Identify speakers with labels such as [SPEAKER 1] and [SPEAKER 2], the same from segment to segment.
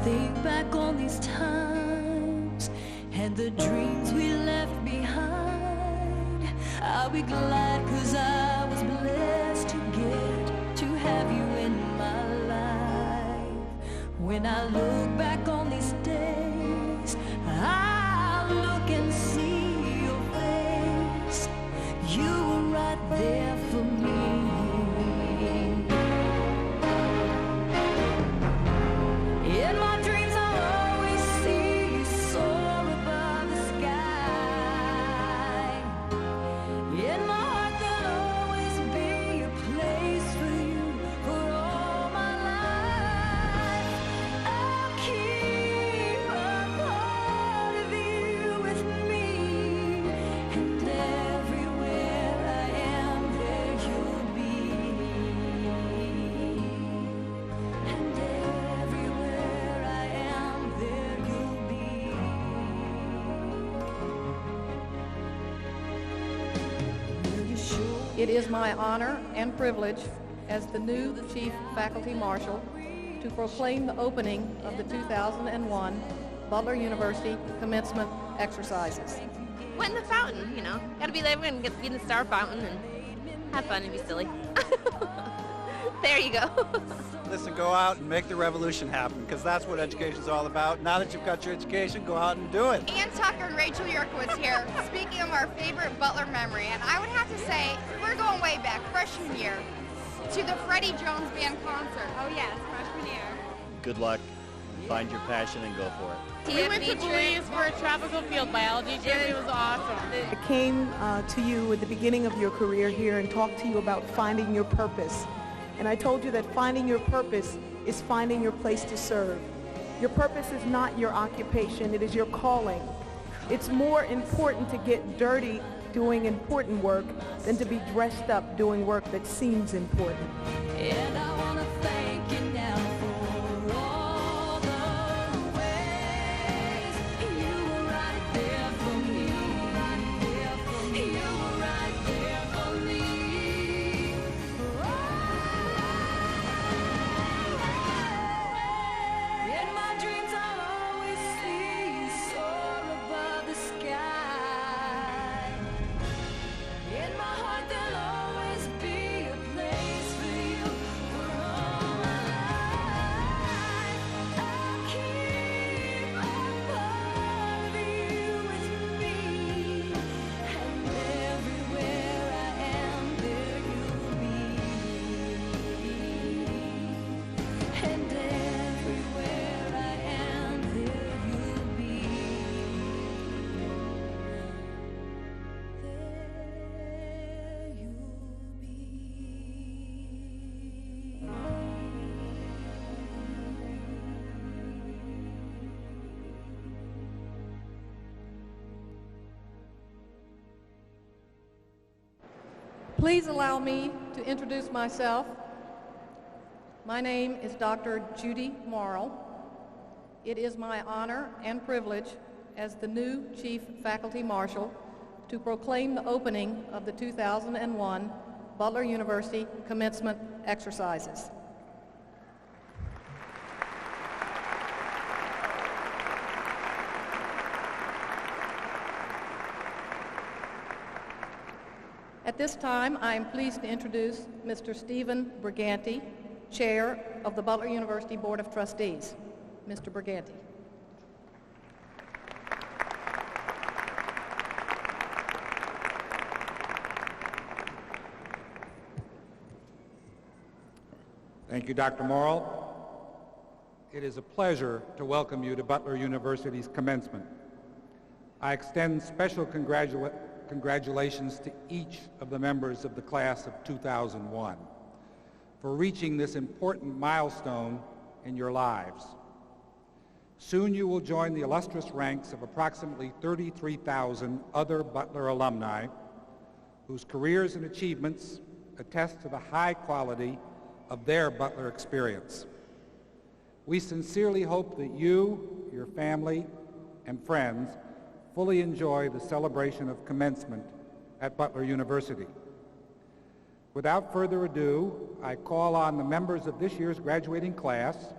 [SPEAKER 1] think back on these times and the dreams we left behind, I'll be glad 'cause I was blessed to get to have you in my life. When I look back on these days, I'll look and see your face. You were right there for me. In my dreams I'll always see you soar above the sky. In my heart there'll always be a place for you for all my life. I'll keep a part of you with me, and everywhere I am there you'll be. And everywhere I am there you'll be. Will you show
[SPEAKER 2] It is my honor and privilege as the new Chief Faculty Marshal to proclaim the opening of the 2001 Butler University Commencement Exercises.
[SPEAKER 3] Went in the fountain, you know. Gotta be there and get be in the star fountain and have fun and be silly. There you go.
[SPEAKER 4] Listen, go out and make the revolution happen, because that's what education's all about. Now that you've got your education, go out and do it.
[SPEAKER 5] Ann Tucker and Rachel Yerkowitz here, speaking of our favorite Butler memory, and I would have to say, we're going way back, freshman year, to the Freddie Jones Band concert. Oh yes, freshman year.
[SPEAKER 6] Good luck, find your passion and go for it.
[SPEAKER 7] We went to Belize for a tropical field biology trip. It was awesome.
[SPEAKER 8] I came to you at the beginning of your career here and talked to you about finding your purpose. And I told you that finding your purpose is finding your place to serve. Your purpose is not your occupation, it is your calling. It's more important to get dirty doing important work than to be dressed up doing work that seems important.
[SPEAKER 1] And I want to thank you now for all the ways you were right there for me. You were right there for me. In my dreams I'll always see you soar above the sky. In my heart there'll always be a place for you for all my life. I'll keep a part of you with me, and everywhere I am there you'll be. And everywhere I am there you'll be. There you'll be.
[SPEAKER 2] Please allow me to introduce myself. My name is Dr. Judy Morrill. It is my honor and privilege as the new Chief Faculty Marshal to proclaim the opening of the 2001 Butler University Commencement Exercises. At this time, I am pleased to introduce Mr. Stephen Briganti, Chair of the Butler University Board of Trustees. Mr. Briganti.
[SPEAKER 9] Thank you, Dr. Morrill. It is a pleasure to welcome you to Butler University's commencement. I extend special congratulations to each of the members of the class of 2001 for reaching this important milestone in your lives. Soon you will join the illustrious ranks of approximately 33,000 other Butler alumni whose careers and achievements attest to the high quality of their Butler experience. We sincerely hope that you, your family, and friends fully enjoy the celebration of commencement at Butler University. Without further ado, I call on the members of this year's graduating class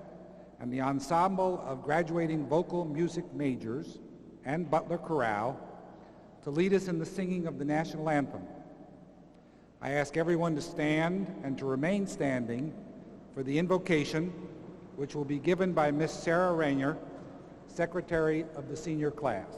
[SPEAKER 9] and the ensemble of graduating vocal music majors and Butler Chorale to lead us in the singing of the national anthem. I ask everyone to stand and to remain standing for the invocation, which will be given by Miss Sarah Rainier, Secretary of the senior class.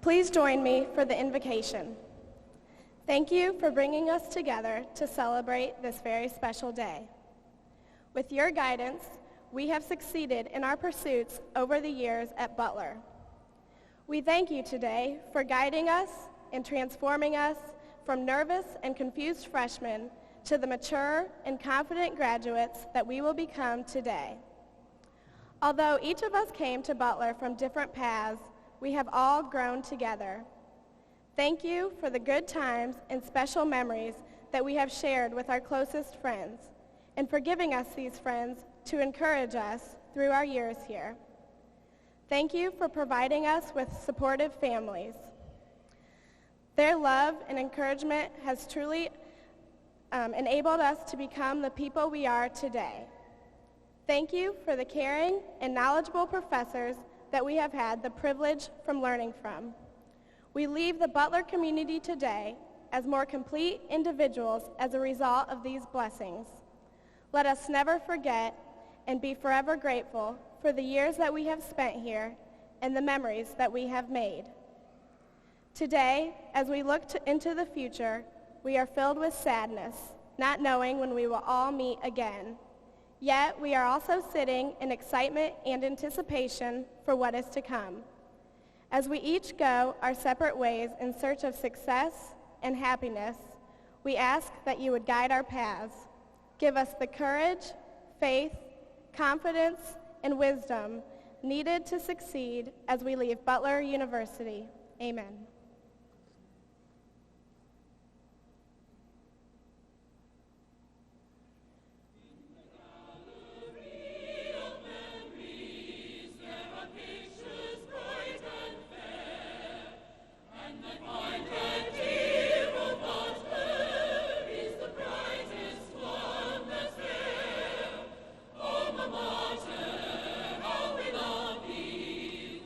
[SPEAKER 10] Please join me for the invocation. Thank you for bringing us together to celebrate this very special day. With your guidance, we have succeeded in our pursuits over the years at Butler. We thank you today for guiding us and transforming us from nervous and confused freshmen to the mature and confident graduates that we will become today. Although each of us came to Butler from different paths, we have all grown together. Thank you for the good times and special memories that we have shared with our closest friends, and for giving us these friends to encourage us through our years here. Thank you for providing us with supportive families. Their love and encouragement has truly enabled us to become the people we are today. Thank you for the caring and knowledgeable professors that we have had the privilege from learning from. We leave the Butler community today as more complete individuals as a result of these blessings. Let us never forget and be forever grateful for the years that we have spent here and the memories that we have made. Today, as we look into the future, we are filled with sadness, not knowing when we will all meet again. Yet, we are also sitting in excitement and anticipation for what is to come. As we each go our separate ways in search of success and happiness, we ask that you would guide our paths. Give us the courage, faith, confidence, and wisdom needed to succeed as we leave Butler University. Amen.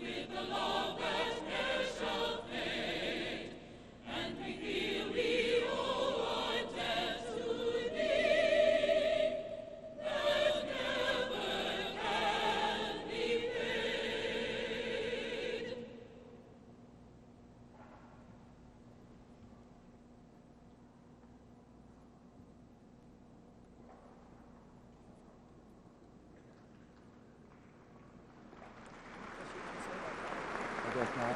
[SPEAKER 1] With the love that ne'er shall fail.
[SPEAKER 9] just now.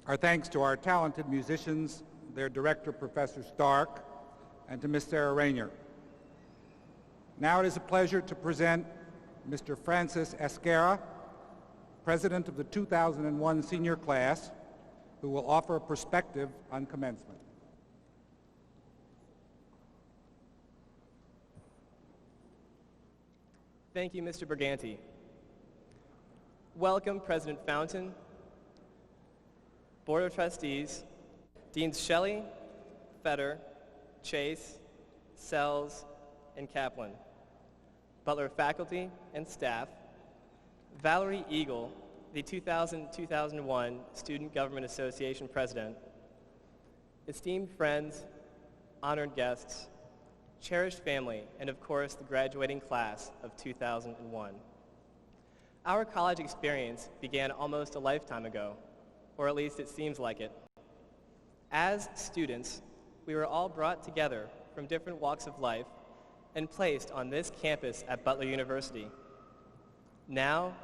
[SPEAKER 9] Our thanks to our talented musicians, their director, Professor Stark, and to Miss Sarah Rainier. Now it is a pleasure to present Mr. Francis Esquera, President of the 2001 senior class, who will offer a perspective on commencement.
[SPEAKER 11] Thank you, Mr. Briganti. Welcome, President Fountain, Board of Trustees, Deans Shelley, Fetter, Chase, Sells, and Kaplan, Butler faculty and staff, Valerie Eagle, the 2000-2001 Student Government Association President, esteemed friends, honored guests, cherished family, and of course the graduating class of 2001. Our college experience began almost a lifetime ago, or at least it seems like it. As students, we were all brought together from different walks of life and placed on this campus at Butler University. Now,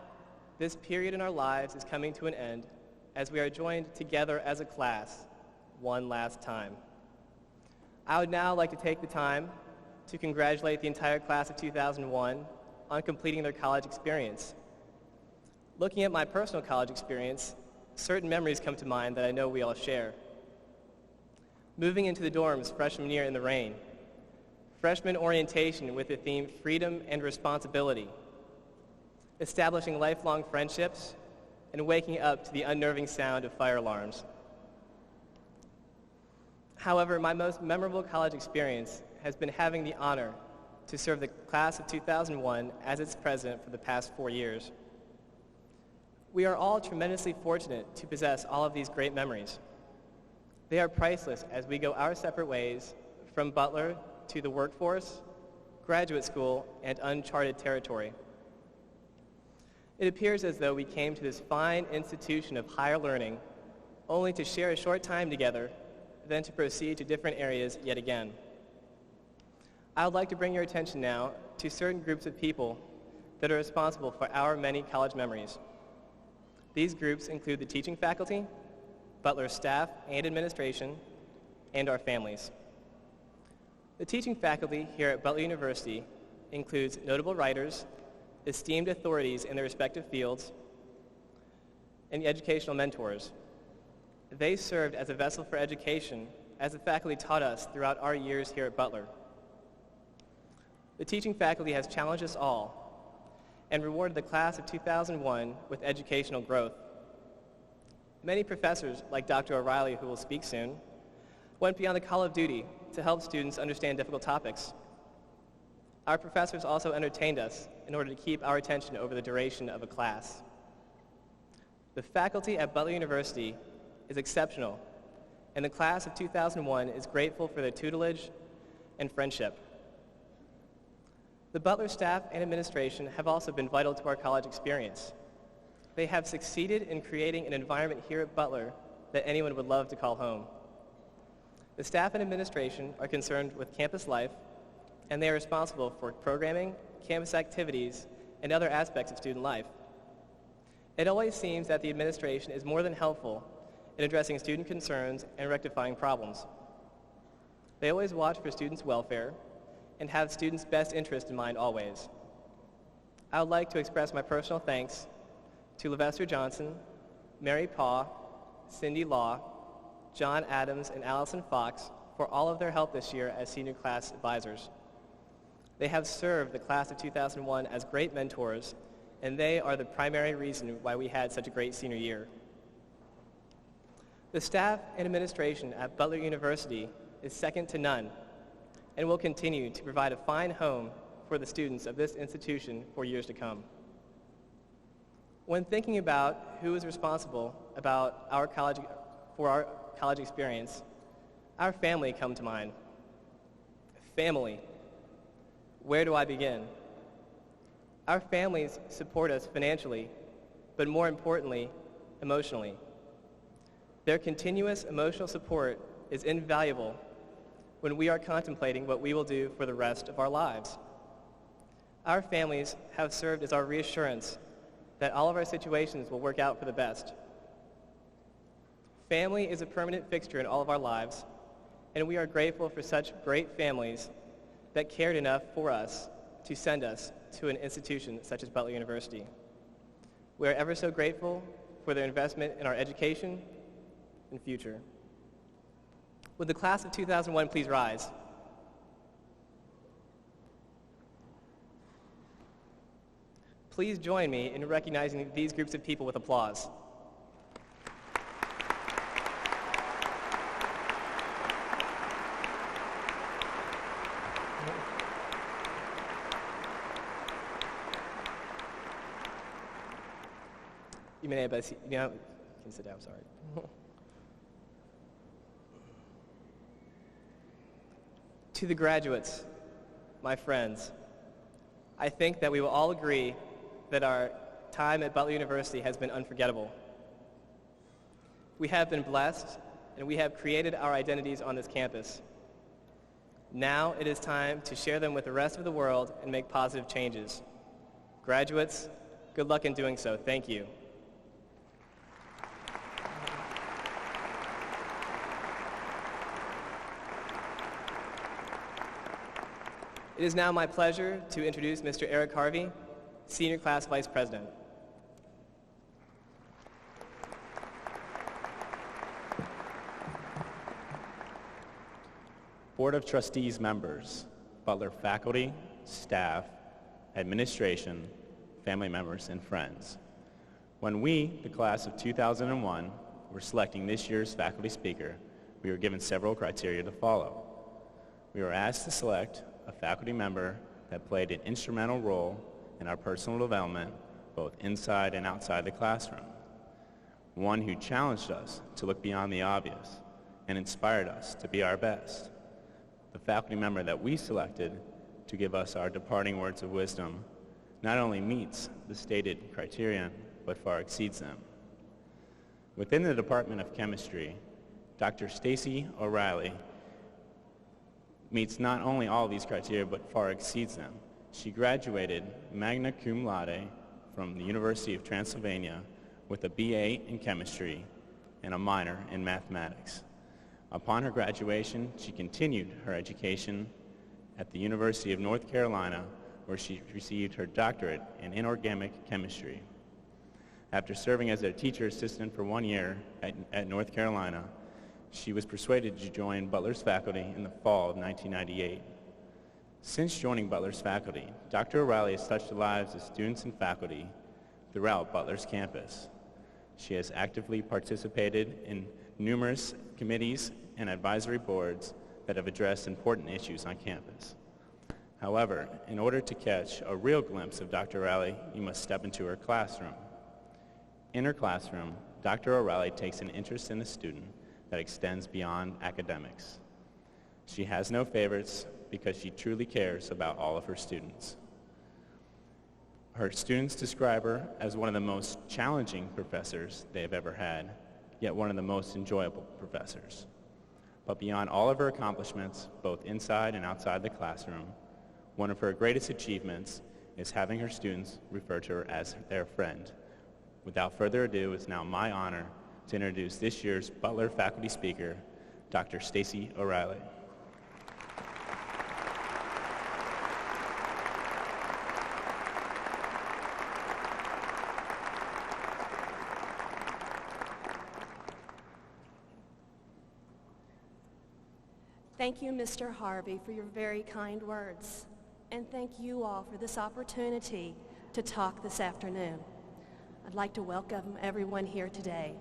[SPEAKER 11] this period in our lives is coming to an end as we are joined together as a class one last time. I would now like to take the time to congratulate the entire class of 2001 on completing their college experience. Looking at my personal college experience, certain memories come to mind that I know we all share. Moving into the dorms freshman year in the rain, freshman orientation with the theme Freedom and Responsibility, establishing lifelong friendships, and waking up to the unnerving sound of fire alarms. However, my most memorable college experience has been having the honor to serve the class of 2001 as its president for the past 4 years. We are all tremendously fortunate to possess all of these great memories. They are priceless as we go our separate ways from Butler to the workforce, graduate school, and uncharted territory. It appears as though we came to this fine institution of higher learning only to share a short time together, then to proceed to different areas yet again. I would like to bring your attention now to certain groups of people that are responsible for our many college memories. These groups include the teaching faculty, Butler staff and administration, and our families. The teaching faculty here at Butler University includes notable writers, esteemed authorities in their respective fields, and educational mentors. They served as a vessel for education as the faculty taught us throughout our years here at Butler. The teaching faculty has challenged us all and rewarded the class of 2001 with educational growth. Many professors, like Dr. O'Reilly, who will speak soon, went beyond the call of duty to help students understand difficult topics. Our professors also entertained us in order to keep our attention over the duration of a class. The faculty at Butler University is exceptional, and the class of 2001 is grateful for their tutelage and friendship. The Butler staff and administration have also been vital to our college experience. They have succeeded in creating an environment here at Butler that anyone would love to call home. The staff and administration are concerned with campus life, and they are responsible for programming, campus activities, and other aspects of student life. It always seems that the administration is more than helpful in addressing student concerns and rectifying problems. They always watch for students' welfare and have students' best interest in mind always. I would like to express my personal thanks to Levester Johnson, Mary Paw, Cindy Law, John Adams, and Allison Fox for all of their help this year as senior class advisors. They have served the class of 2001 as great mentors, and they are the primary reason why we had such a great senior year. The staff and administration at Butler University is second to none and will continue to provide a fine home for the students of this institution for years to come. When thinking about who is responsible for our college experience, our family come to mind. Family. Where do I begin? Our families support us financially, but more importantly, emotionally. Their continuous emotional support is invaluable when we are contemplating what we will do for the rest of our lives. Our families have served as our reassurance that all of our situations will work out for the best. Family is a permanent fixture in all of our lives, and we are grateful for such great families that cared enough for us to send us to an institution such as Butler University. We are ever so grateful for their investment in our education and future. Would the class of 2001 please rise? Please join me in recognizing these groups of people with applause. You may have you can sit down, sorry. To the graduates, my friends, I think that we will all agree that our time at Butler University has been unforgettable. We have been blessed, and we have created our identities on this campus. Now it is time to share them with the rest of the world and make positive changes. Graduates, good luck in doing so. Thank you. It is now my pleasure to introduce Mr. Eric Harvey, Senior Class Vice President.
[SPEAKER 12] Board of Trustees members, Butler faculty, staff, administration, family members, and friends. When we, the class of 2001, were selecting this year's faculty speaker, we were given several criteria to follow. We were asked to select a faculty member that played an instrumental role in our personal development, both inside and outside the classroom. One who challenged us to look beyond the obvious and inspired us to be our best. The faculty member that we selected to give us our departing words of wisdom not only meets the stated criterion, but far exceeds them. Within the Department of Chemistry, Dr. Stacy O'Reilly meets not only all these criteria, but far exceeds them. She graduated magna cum laude from the University of Transylvania with a BA in chemistry and a minor in mathematics. Upon her graduation, she continued her education at the University of North Carolina, where she received her doctorate in inorganic chemistry. After serving as a teacher assistant for 1 year at North Carolina, she was persuaded to join Butler's faculty in the fall of 1998. Since joining Butler's faculty, Dr. O'Reilly has touched the lives of students and faculty throughout Butler's campus. She has actively participated in numerous committees and advisory boards that have addressed important issues on campus. However, in order to catch a real glimpse of Dr. O'Reilly, you must step into her classroom. In her classroom, Dr. O'Reilly takes an interest in the student that extends beyond academics. She has no favorites because she truly cares about all of her students. Her students describe her as one of the most challenging professors they have ever had, yet one of the most enjoyable professors. But beyond all of her accomplishments, both inside and outside the classroom, one of her greatest achievements is having her students refer to her as their friend. Without further ado, it's now my honor to introduce this year's Butler faculty speaker, Dr. Stacy O'Reilly.
[SPEAKER 13] Thank you, Mr. Harvey, for your very kind words. And thank you all for this opportunity to talk this afternoon. I'd like to welcome everyone here today.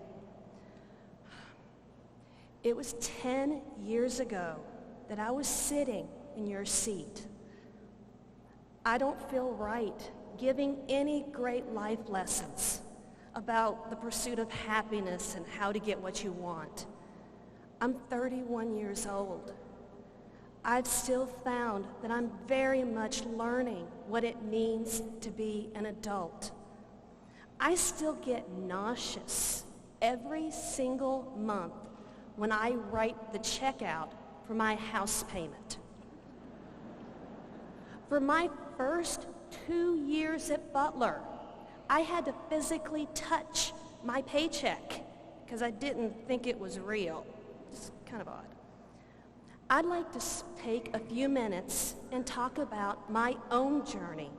[SPEAKER 13] It was 10 years ago that I was sitting in your seat. I don't feel right giving any great life lessons about the pursuit of happiness and how to get what you want. I'm 31 years old. I've still found that I'm very much learning what it means to be an adult. I still get nauseous every single month when I write the check out for my house payment. For my first 2 years at Butler, I had to physically touch my paycheck because I didn't think it was real. It's kind of odd. I'd like to take a few minutes and talk about my own journey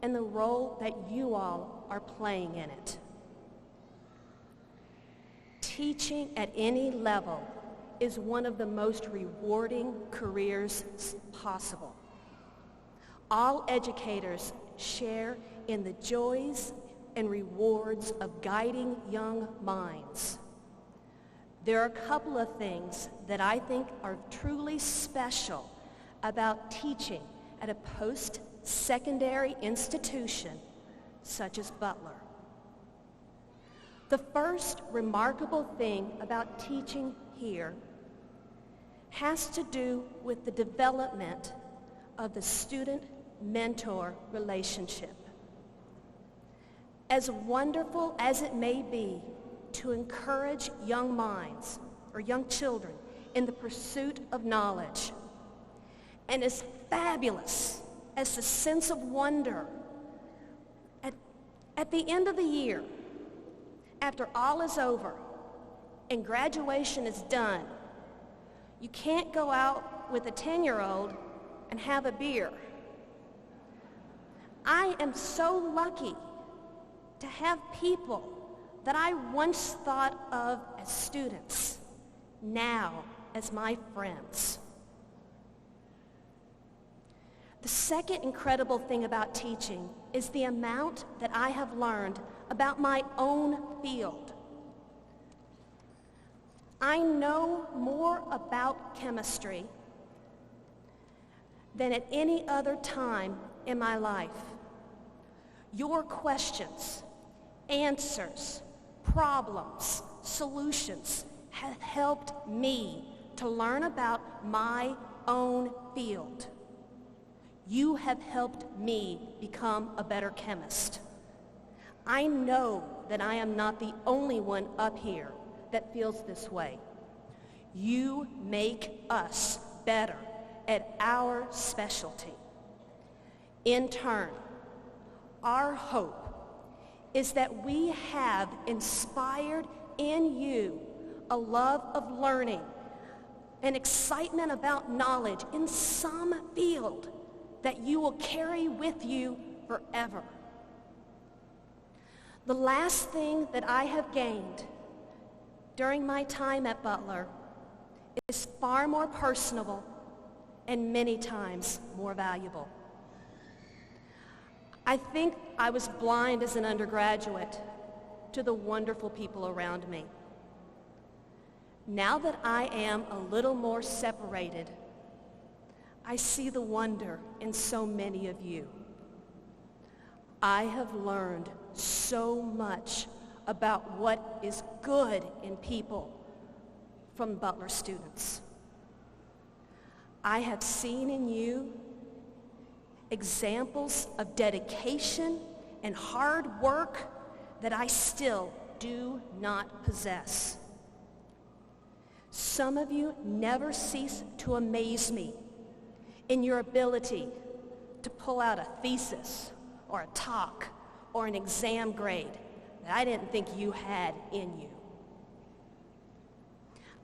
[SPEAKER 13] and the role that you all are playing in it. Teaching at any level is one of the most rewarding careers possible. All educators share in the joys and rewards of guiding young minds. There are a couple of things that I think are truly special about teaching at a post-secondary institution such as Butler. The first remarkable thing about teaching here has to do with the development of the student-mentor relationship. As wonderful as it may be to encourage young minds or young children in the pursuit of knowledge, and as fabulous as the sense of wonder at the end of the year, after all is over and graduation is done, you can't go out with a 10-year-old and have a beer. I am so lucky to have people that I once thought of as students, now as my friends. The second incredible thing about teaching is the amount that I have learned about my own field. I know more about chemistry than at any other time in my life. Your questions, answers, problems, solutions have helped me to learn about my own field. You have helped me become a better chemist. I know that I am not the only one up here that feels this way. You make us better at our specialty. In turn, our hope is that we have inspired in you a love of learning, an excitement about knowledge in some field that you will carry with you forever. The last thing that I have gained during my time at Butler is far more personable and many times more valuable. I think I was blind as an undergraduate to the wonderful people around me. Now that I am a little more separated, I see the wonder in so many of you. I have learned so much about what is good in people from Butler students. I have seen in you examples of dedication and hard work that I still do not possess. Some of you never cease to amaze me in your ability to pull out a thesis or a talk or an exam grade that I didn't think you had in you.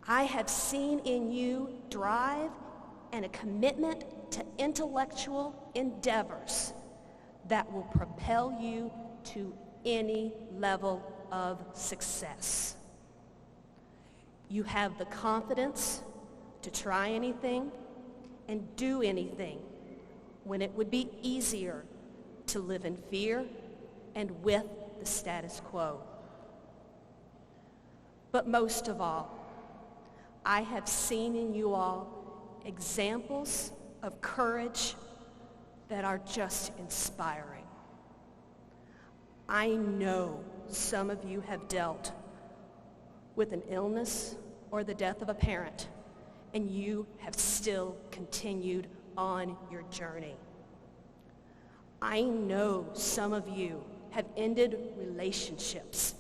[SPEAKER 13] I have seen in you drive and a commitment to intellectual endeavors that will propel you to any level of success. You have the confidence to try anything and do anything when it would be easier to live in fear and with the status quo. But most of all, I have seen in you all examples of courage that are just inspiring. I know some of you have dealt with an illness or the death of a parent, and you have still continued on your journey. I know some of you have ended relationships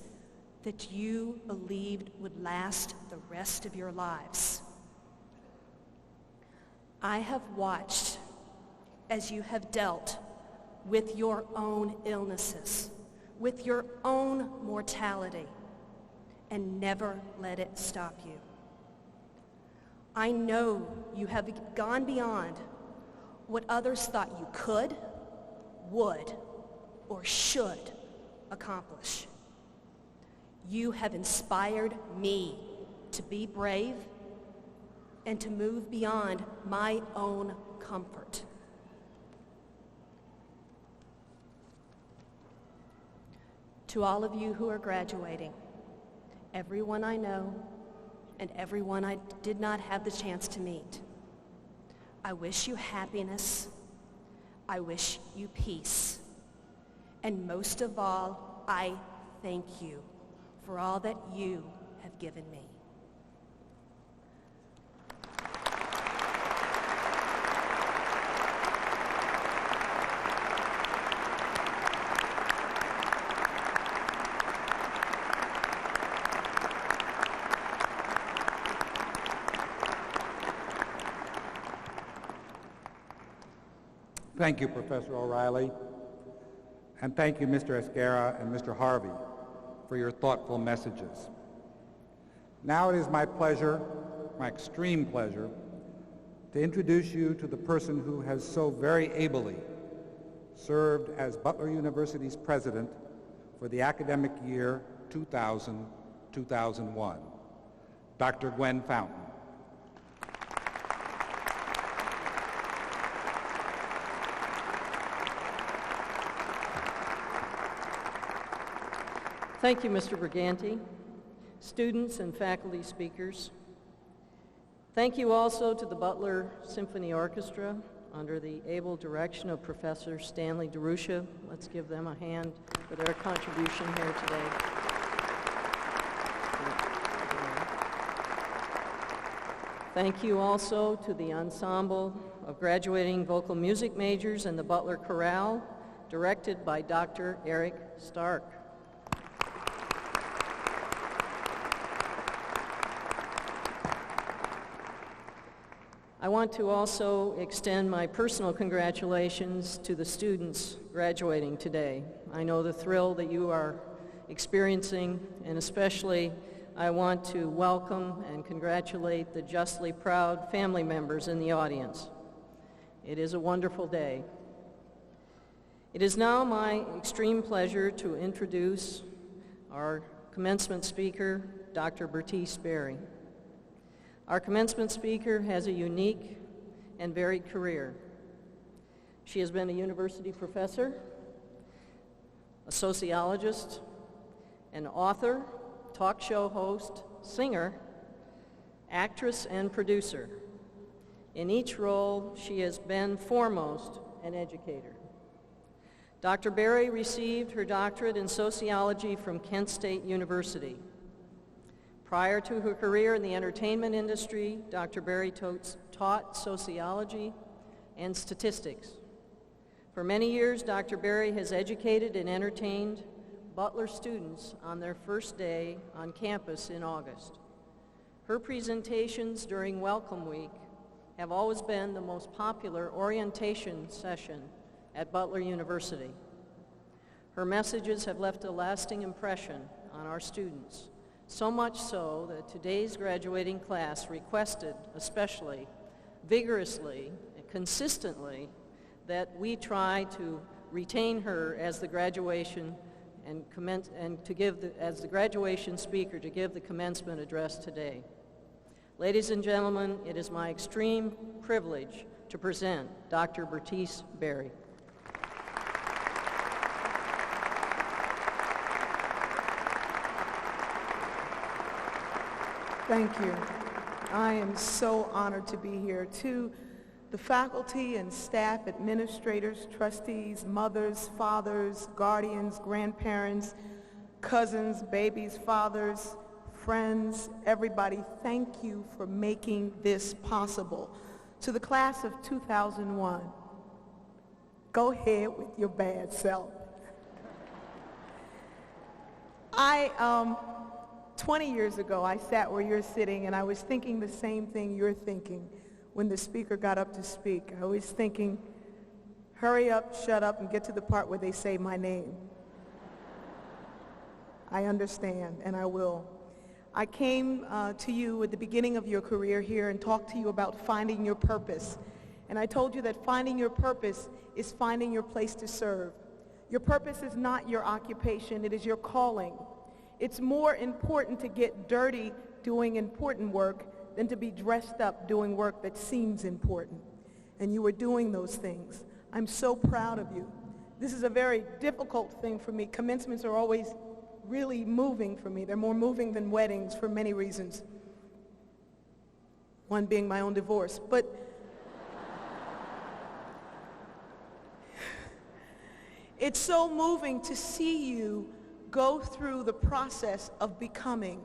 [SPEAKER 13] that you believed would last the rest of your lives. I have watched as you have dealt with your own illnesses, with your own mortality, and never let it stop you. I know you have gone beyond what others thought you could, would, or should accomplish. You have inspired me to be brave and to move beyond my own comfort. To all of you who are graduating, everyone I know and everyone I did not have the chance to meet, I wish you happiness, I wish you peace, and most of all, I thank you for all that you have given me.
[SPEAKER 9] Thank you, Professor O'Reilly, and thank you, Mr. Esguerra and Mr. Harvey, for your thoughtful messages. Now it is my pleasure, my extreme pleasure, to introduce you to the person who has so very ably served as Butler University's president for the academic year 2000-2001, Dr. Gwen Fountain.
[SPEAKER 14] Thank you, Mr. Briganti, students and faculty speakers. Thank you also to the Butler Symphony Orchestra under the able direction of Professor Stanley DeRusha. Let's give them a hand for their contribution here today. Thank you also to the ensemble of graduating vocal music majors and the Butler Chorale, directed by Dr. Eric Stark. I want to also extend my personal congratulations to the students graduating today. I know the thrill that you are experiencing, and especially I want to welcome and congratulate the justly proud family members in the audience. It is a wonderful day. It is now my extreme pleasure to introduce our commencement speaker, Dr. Bertice Berry. Our commencement speaker has a unique and varied career. She has been a university professor, a sociologist, an author, talk show host, singer, actress, and producer. In each role, she has been foremost an educator. Dr. Berry received her doctorate in sociology from Kent State University. Prior to her career in the entertainment industry, Dr. Berry taught sociology and statistics. For many years, Dr. Berry has educated and entertained Butler students on their first day on campus in August. Her presentations during Welcome Week have always been the most popular orientation session at Butler University. Her messages have left a lasting impression on our students. So much so that today's graduating class requested, especially vigorously and consistently, that we try to retain her as the graduation and to give as the graduation speaker to give the commencement address today. Ladies and gentlemen, it is my extreme privilege to present Dr. Bertice Berry.
[SPEAKER 8] Thank you. I am so honored to be here. To the faculty and staff, administrators, trustees, mothers, fathers, guardians, grandparents, cousins, babies, fathers, friends, everybody, thank you for making this possible. To the class of 2001, go ahead with your bad self. 20 years ago, I sat where you're sitting, and I was thinking the same thing you're thinking. when the speaker got up to speak. I was thinking, hurry up, shut up, and get to the part where they say my name. I understand, and I will. I came to you at the beginning of your career here and talked to you about finding your purpose. And I told you that finding your purpose is finding your place to serve. Your purpose is not your occupation, it is your calling. It's more important to get dirty doing important work than to be dressed up doing work that seems important. And you were doing those things. I'm so proud of you. This is a very difficult thing for me. Commencements are always really moving for me. They're more moving than weddings for many reasons. One being my own divorce. But it's so moving to see you go through the process of becoming,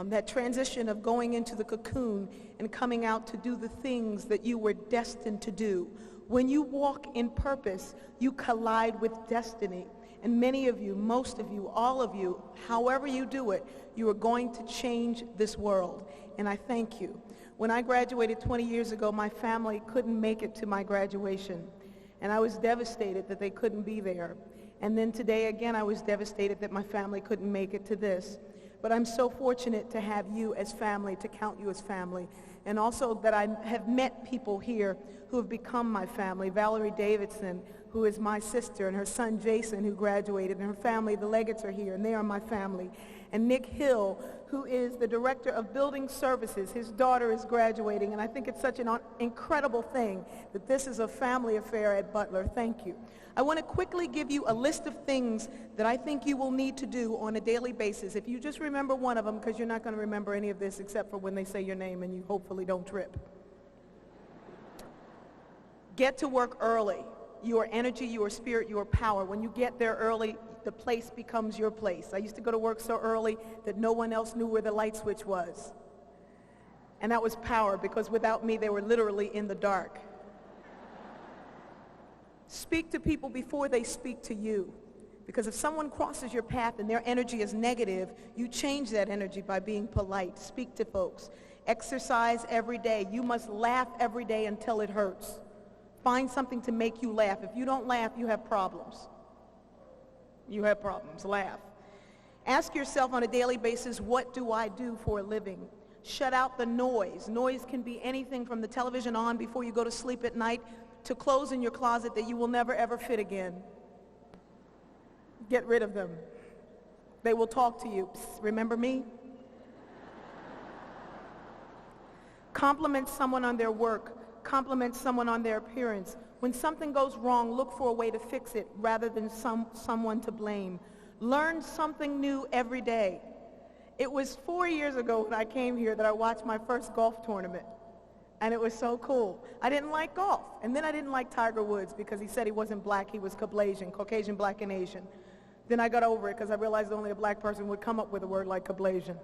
[SPEAKER 8] that transition of going into the cocoon and coming out to do the things that you were destined to do. When you walk in purpose, you collide with destiny. And many of you, most of you, all of you, however you do it, you are going to change this world. And I thank you. When I graduated 20 years ago, my family couldn't make it to my graduation. And I was devastated that they couldn't be there. And then today again, I was devastated that my family couldn't make it to this. But I'm so fortunate to have you as family, to count you as family. And also that I have met people here who have become my family. Valerie Davidson, who is my sister, and her son Jason, who graduated, and her family, the Leggett's, are here, and they are my family. And Nick Hill, who is the director of building services. His daughter is graduating, and I think it's such an incredible thing that this is a family affair at Butler. Thank you. I want to quickly give you a list of things that I think you will need to do on a daily basis. If you just remember one of them, because you're not going to remember any of this except for when they say your name and you hopefully don't trip. Get to work early. Your energy, your spirit, your power. When you get there early, the place becomes your place. I used to go to work so early that no one else knew where the light switch was. And that was power, because without me, they were literally in the dark. Speak to people before they speak to you. Because if someone crosses your path and their energy is negative, you change that energy by being polite. Speak to folks. Exercise every day. You must laugh every day until it hurts. Find something to make you laugh. If you don't laugh, you have problems. You have problems. Laugh. Ask yourself on a daily basis, what do I do for a living? Shut out the noise. Noise can be anything from the television on before you go to sleep at night to clothes in your closet that you will never ever fit again. Get rid of them. They will talk to you. Psst, remember me? Compliment someone on their work. Compliment someone on their appearance. When something goes wrong, look for a way to fix it rather than someone to blame. Learn something new every day. It was 4 years ago when I came here that I watched my first golf tournament. And it was so cool. I didn't like golf. And then I didn't like Tiger Woods because he said he wasn't black, he was Caucasian, black, and Asian. Then I got over it because I realized only a black person would come up with a word like Caucasian.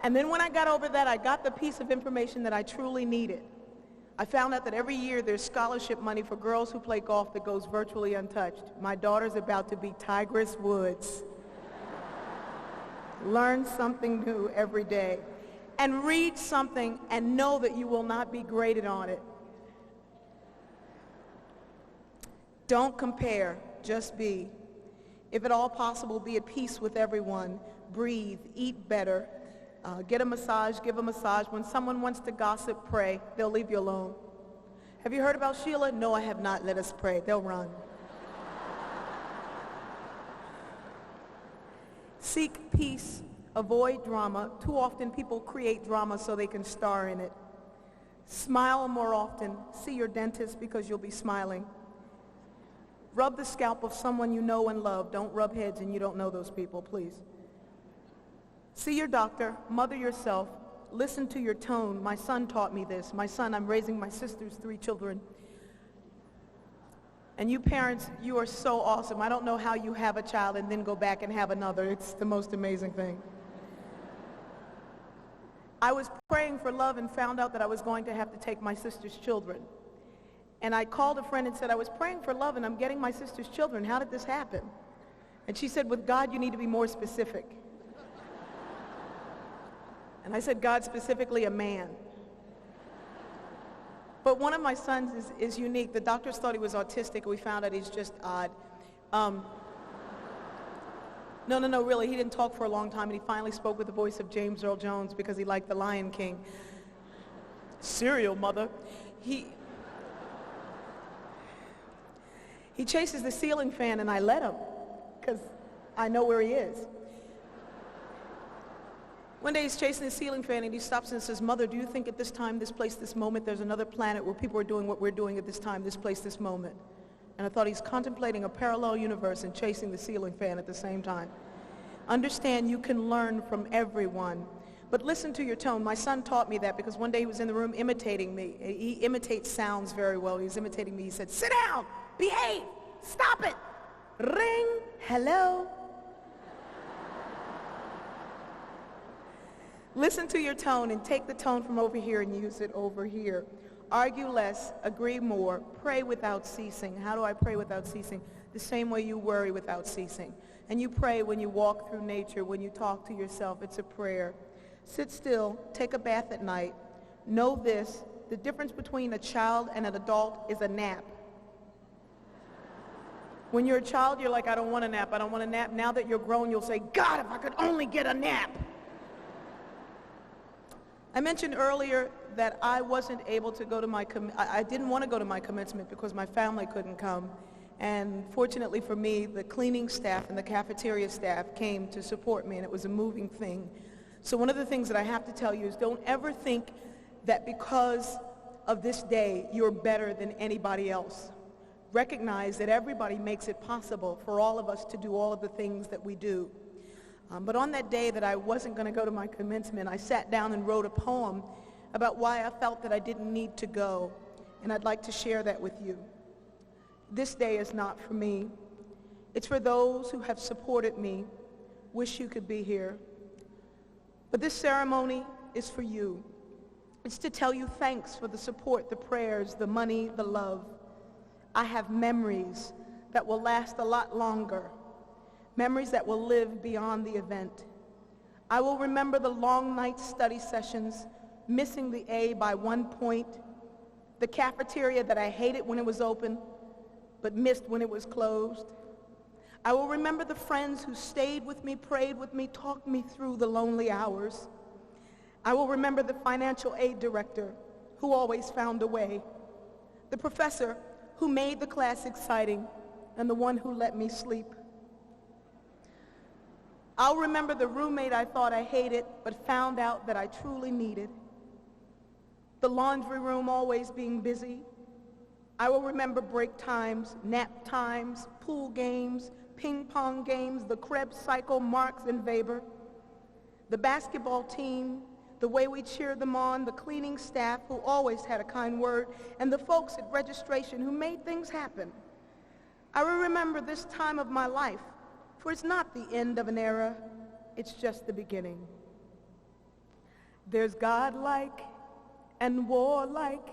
[SPEAKER 8] And then when I got over that, I got the piece of information that I truly needed. I found out that every year there's scholarship money for girls who play golf that goes virtually untouched. My daughter's about to be Tigress Woods. Learn something new every day. And read something and know that you will not be graded on it. Don't compare, just be. If at all possible, be at peace with everyone. Breathe, eat better. Get a massage, give a massage. When someone wants to gossip, pray. They'll leave you alone. Have you heard about Sheila? No, I have not. Let us pray. They'll run. Seek peace. Avoid drama. Too often people create drama so they can star in it. Smile more often. See your dentist because you'll be smiling. Rub the scalp of someone you know and love. Don't rub heads and you don't know those people, please. See your doctor, mother yourself, listen to your tone. My son taught me this. My son, I'm raising my sister's 3 children. And you parents, you are so awesome. I don't know how you have a child and then go back and have another. It's the most amazing thing. I was praying for love and found out that I was going to have to take my sister's children. And I called a friend and said, I was praying for love and I'm getting my sister's children. How did this happen? And she said, with God, you need to be more specific. And I said, God, specifically a man. But one of my sons is unique. The doctors thought he was autistic. We found out he's just odd. No, really. He didn't talk for a long time, and he finally spoke with the voice of James Earl Jones because he liked The Lion King. Cereal, mother. He chases the ceiling fan, and I let him because I know where he is. One day he's chasing the ceiling fan and he stops and says, Mother, do you think at this time, this place, this moment, there's another planet where people are doing what we're doing at this time, this place, this moment? And I thought he's contemplating a parallel universe and chasing the ceiling fan at the same time. Understand you can learn from everyone, but listen to your tone. My son taught me that because one day he was in the room imitating me. He imitates sounds very well. He was imitating me. He said, sit down, behave, stop it, ring, hello. Listen to your tone and take the tone from over here and use it over here. Argue less, agree more, pray without ceasing. How do I pray without ceasing? The same way you worry without ceasing. And you pray when you walk through nature, when you talk to yourself. It's a prayer. Sit still, take a bath at night. Know this, the difference between a child and an adult is a nap. When you're a child, you're like, I don't want a nap, I don't want a nap. Now that you're grown, you'll say, God, if I could only get a nap. I mentioned earlier that I wasn't able to go to I didn't want to go to my commencement because my family couldn't come. And fortunately for me, the cleaning staff and the cafeteria staff came to support me, and it was a moving thing. So one of the things that I have to tell you is don't ever think that because of this day, you're better than anybody else. Recognize that everybody makes it possible for all of us to do all of the things that we do. But on that day that I wasn't going to go to my commencement, I sat down and wrote a poem about why I felt that I didn't need to go, and I'd like to share that with you. This day is not for me. It's for those who have supported me. Wish you could be here. But this ceremony is for you. It's to tell you thanks for the support, the prayers, the money, the love. I have memories that will last a lot longer. Memories that will live beyond the event. I will remember the long night study sessions, missing the A by 1 point, the cafeteria that I hated when it was open, but missed when it was closed. I will remember the friends who stayed with me, prayed with me, talked me through the lonely hours. I will remember the financial aid director who always found a way, the professor who made the class exciting, and the one who let me sleep. I'll remember the roommate I thought I hated, but found out that I truly needed. The laundry room always being busy. I will remember break times, nap times, pool games, ping pong games, the Krebs cycle, Marx and Weber. The basketball team, the way we cheered them on, the cleaning staff who always had a kind word, and the folks at registration who made things happen. I will remember this time of my life, for it's not the end of an era, it's just the beginning. There's God-like and warlike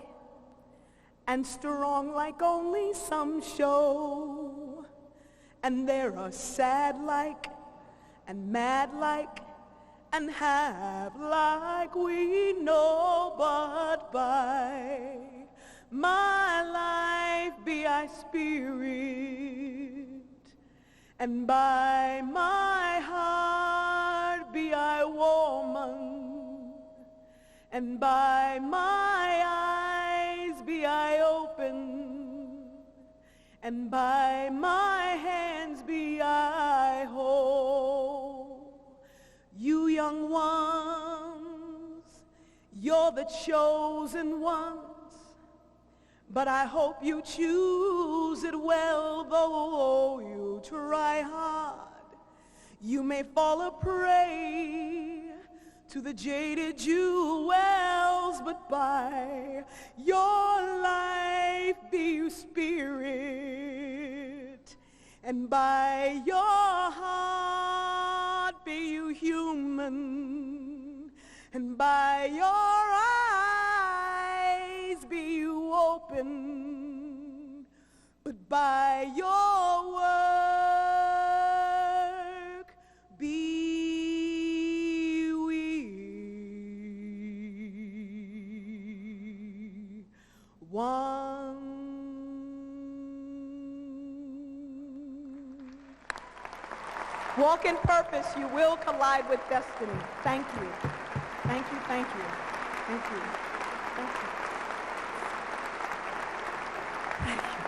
[SPEAKER 8] and strong like only some show. And there are sad-like and mad-like and have-like we know, but by my life be I spirit, and by my heart be I woman, and by my eyes be I open, and by my hands be I whole. You young ones, you're the chosen ones, but I hope you choose it well, though you try hard. You may fall a prey to the jaded jewels, but by your life be you spirit, and by your heart be you human, and by your eyes be you open, but by your work be we one. Walk in purpose, you will collide with destiny. Thank you. Thank you, thank you. Thank you. Thank you. Thank you.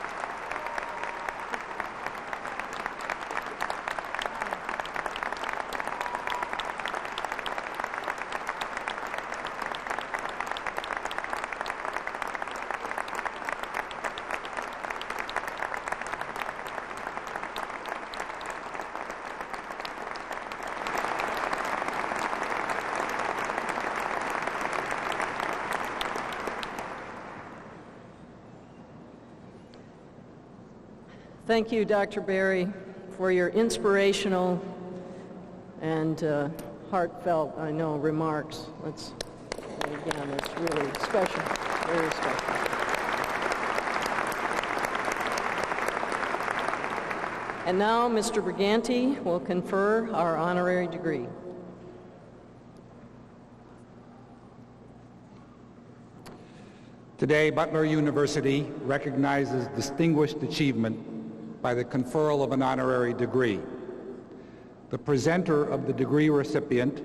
[SPEAKER 14] Thank you, Dr. Berry, for your inspirational and heartfelt, I know, remarks. Let's, again, it's really special, very special. And now, Mr. Briganti will confer our honorary degree.
[SPEAKER 9] Today, Butler University recognizes distinguished achievement by the conferral of an honorary degree. The presenter of the degree recipient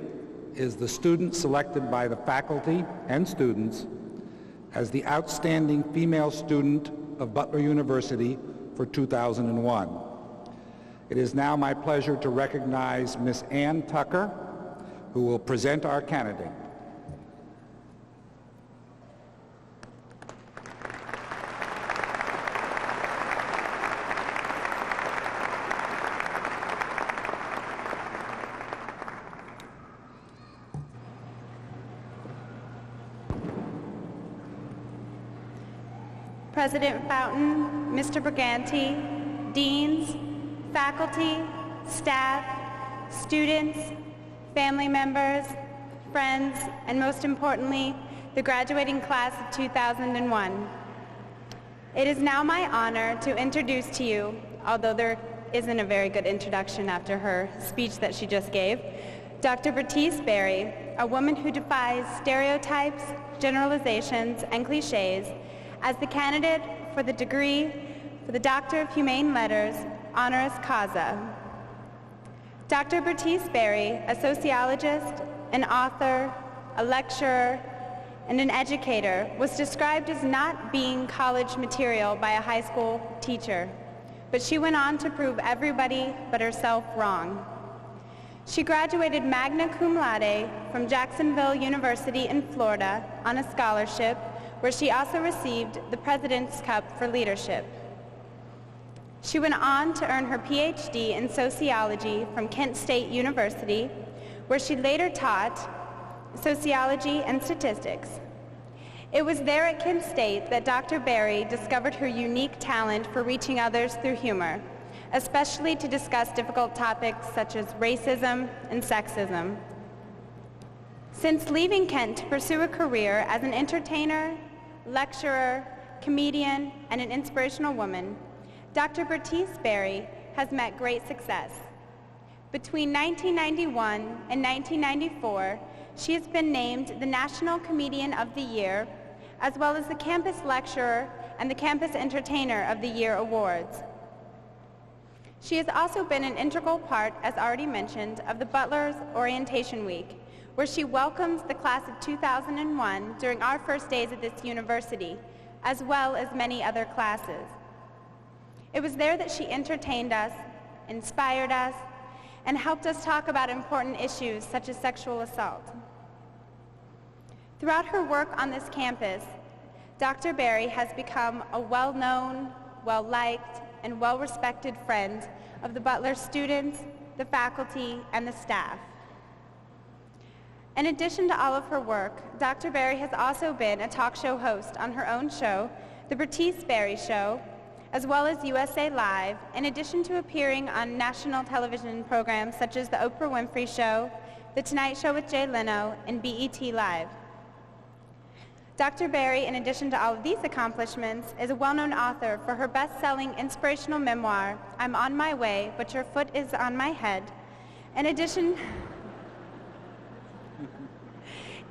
[SPEAKER 9] is the student selected by the faculty and students as the outstanding female student of Butler University for 2001. It is now my pleasure to recognize Ms. Ann Tucker, who will present our candidate.
[SPEAKER 15] President Fountain, Mr. Briganti, deans, faculty, staff, students, family members, friends, and most importantly, the graduating class of 2001. It is now my honor to introduce to you, although there isn't a very good introduction after her speech that she just gave, Dr. Bertice Berry, a woman who defies stereotypes, generalizations, and cliches, as the candidate for the degree for the Doctor of Humane Letters, honoris causa. Dr. Bertice Berry, a sociologist, an author, a lecturer, and an educator, was described as not being college material by a high school teacher, but she went on to prove everybody but herself wrong. She graduated magna cum laude from Jacksonville University in Florida on a scholarship, where she also received the President's Cup for Leadership. She went on to earn her PhD in sociology from Kent State University, where she later taught sociology and statistics. It was there at Kent State that Dr. Berry discovered her unique talent for reaching others through humor, especially to discuss difficult topics such as racism and sexism. Since leaving Kent to pursue a career as an entertainer, lecturer, comedian, and an inspirational woman, Dr. Bertice Berry has met great success. Between 1991 and 1994, she has been named the National Comedian of the Year, as well as the Campus Lecturer and the Campus Entertainer of the Year awards. She has also been an integral part, as already mentioned, of the Butler's Orientation Week, where she welcomes the class of 2001 during our first days at this university, as well as many other classes. It was there that she entertained us, inspired us, and helped us talk about important issues such as sexual assault. Throughout her work on this campus, Dr. Berry has become a well-known, well-liked, and well-respected friend of the Butler students, the faculty, and the staff. In addition to all of her work, Dr. Berry has also been a talk show host on her own show, The Bertice Berry Show, as well as USA Live, in addition to appearing on national television programs such as The Oprah Winfrey Show, The Tonight Show with Jay Leno, and BET Live. Dr. Berry, in addition to all of these accomplishments, is a well-known author for her best-selling inspirational memoir, I'm on My Way, but Your Foot is on My Head. In addition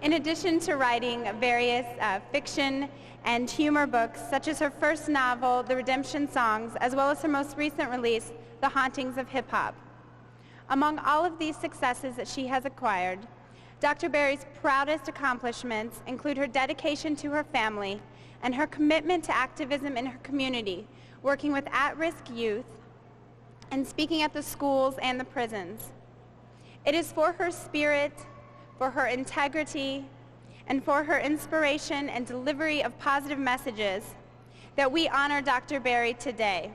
[SPEAKER 15] In addition to writing various fiction and humor books, such as her first novel, The Redemption Songs, as well as her most recent release, The Hauntings of Hip Hop. Among all of these successes that she has acquired, Dr. Berry's proudest accomplishments include her dedication to her family and her commitment to activism in her community, working with at-risk youth and speaking at the schools and the prisons. It is for her spirit, for her integrity, and for her inspiration and delivery of positive messages that we honor Dr. Berry today.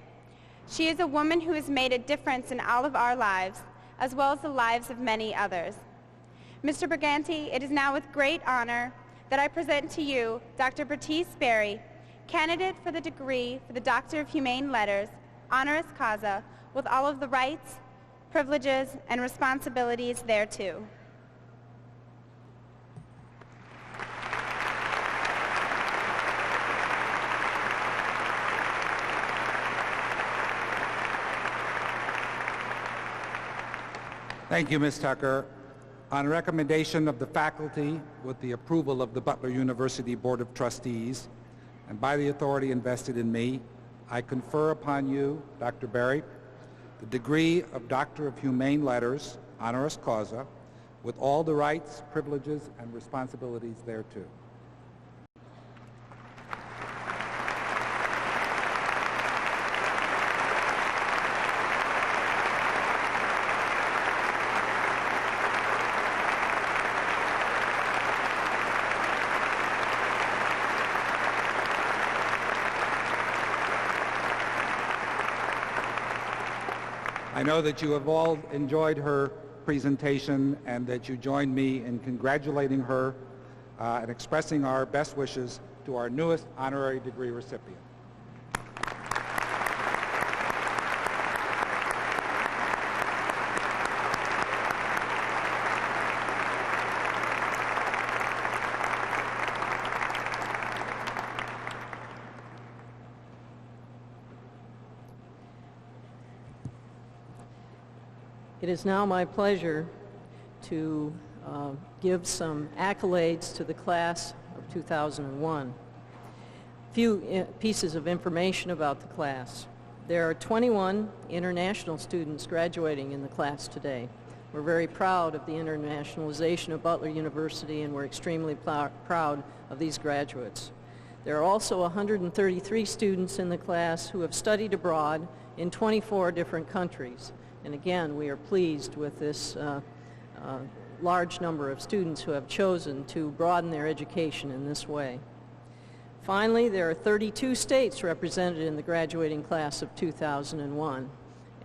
[SPEAKER 15] She is a woman who has made a difference in all of our lives, as well as the lives of many others. Mr. Briganti, it is now with great honor that I present to you Dr. Bertice Berry, candidate for the degree for the Doctor of Humane Letters, honoris causa, with all of the rights, privileges, and responsibilities thereto.
[SPEAKER 9] Thank you, Ms. Tucker. On recommendation of the faculty, with the approval of the Butler University Board of Trustees, and by the authority invested in me, I confer upon you, Dr. Berry, the degree of Doctor of Humane Letters, honoris causa, with all the rights, privileges, and responsibilities thereto. I know that you have all enjoyed her presentation and that you join me in congratulating her and expressing our best wishes to our newest honorary degree recipient.
[SPEAKER 14] It is now my pleasure to give some accolades to the class of 2001. A few pieces of information about the class. There are 21 international students graduating in the class today. We're very proud of the internationalization of Butler University, and we're extremely proud of these graduates. There are also 133 students in the class who have studied abroad in 24 different countries. And again, we are pleased with this large number of students who have chosen to broaden their education in this way. Finally, there are 32 states represented in the graduating class of 2001.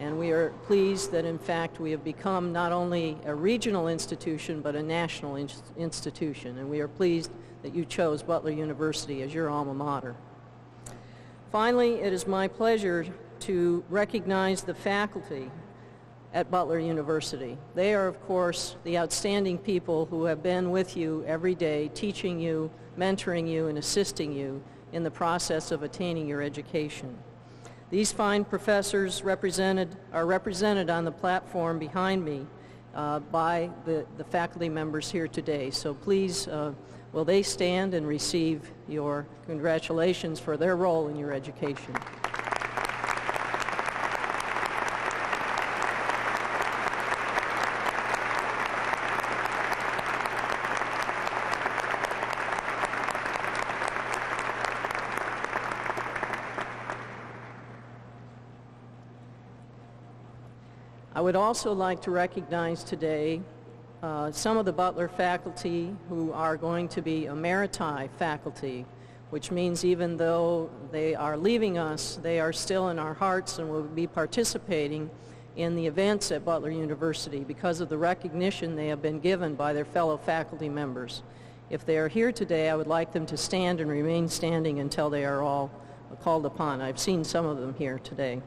[SPEAKER 14] And we are pleased that, in fact, we have become not only a regional institution, but a national institution. And we are pleased that you chose Butler University as your alma mater. Finally, it is my pleasure to recognize the faculty at Butler University. They are, of course, the outstanding people who have been with you every day, teaching you, mentoring you, and assisting you in the process of attaining your education. These fine professors are represented on the platform behind me by the faculty members here today. So please, will they stand and receive your congratulations for their role in your education. I would also like to recognize today some of the Butler faculty who are going to be emeriti faculty, which means even though they are leaving us, they are still in our hearts and will be participating in the events at Butler University because of the recognition they have been given by their fellow faculty members. If they are here today, I would like them to stand and remain standing until they are all called upon. I've seen some of them here today.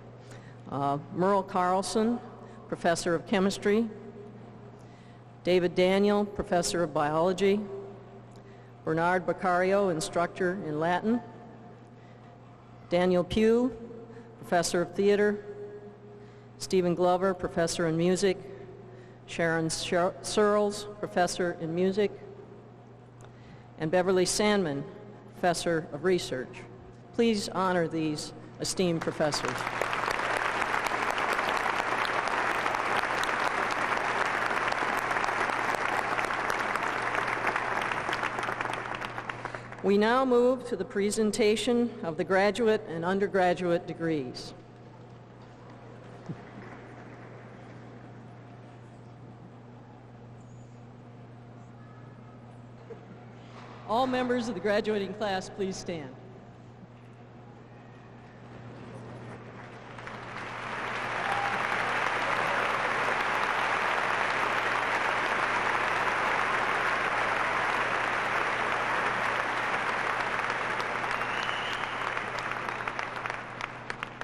[SPEAKER 14] Merle Carlson, Professor of Chemistry. David Daniel, Professor of Biology. Bernard Beccario, Instructor in Latin. Daniel Pugh, Professor of Theater. Stephen Glover, Professor in Music. Sharon Searles, Professor in Music. and Beverly Sandman, Professor of Research. Please honor these esteemed professors. We now move to the presentation of the graduate and undergraduate degrees. All members of the graduating class, please stand.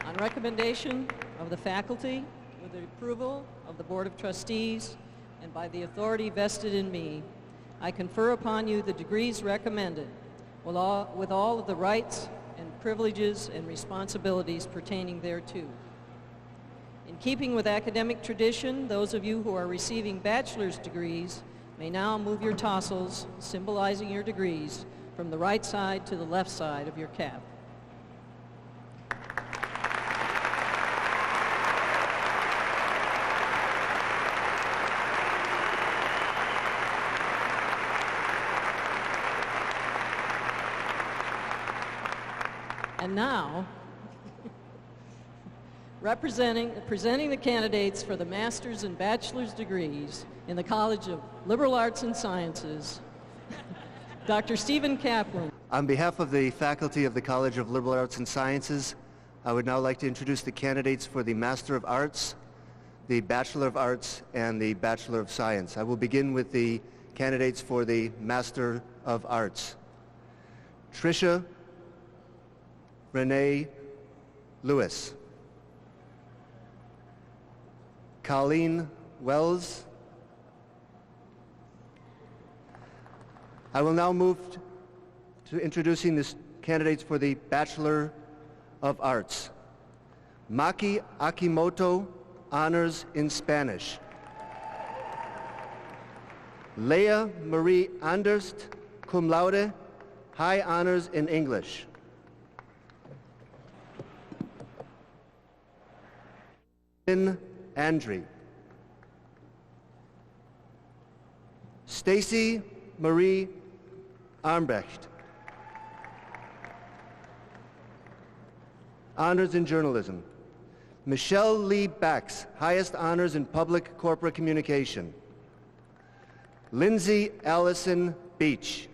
[SPEAKER 14] On recommendation of the faculty, with the approval of the Board of Trustees, and by the authority vested in me, I confer upon you the degrees recommended with all of the rights and privileges and responsibilities pertaining thereto. In keeping with academic tradition, those of you who are receiving bachelor's degrees may now move your tassels, symbolizing your degrees, from the right side to the left side of your cap. And now, presenting the candidates for the master's and bachelor's degrees in the College of Liberal Arts and Sciences, Dr. Stephen Kaplan.
[SPEAKER 16] On behalf of the faculty of the College of Liberal Arts and Sciences, I would now like to introduce the candidates for the Master of Arts, the Bachelor of Arts, and the Bachelor of Science. I will begin with the candidates for the Master of Arts. Tricia Renee Lewis. Colleen Wells. I will now move to introducing the candidates for the Bachelor of Arts. Maki Akimoto, honors in Spanish. Leah Marie Anderst, cum laude, high honors in English. Lynn Andre. Stacy Marie Armbrecht. Honors in Journalism. Michelle Lee Bax, highest honors in Public Corporate Communication. Lindsay Allison Beach.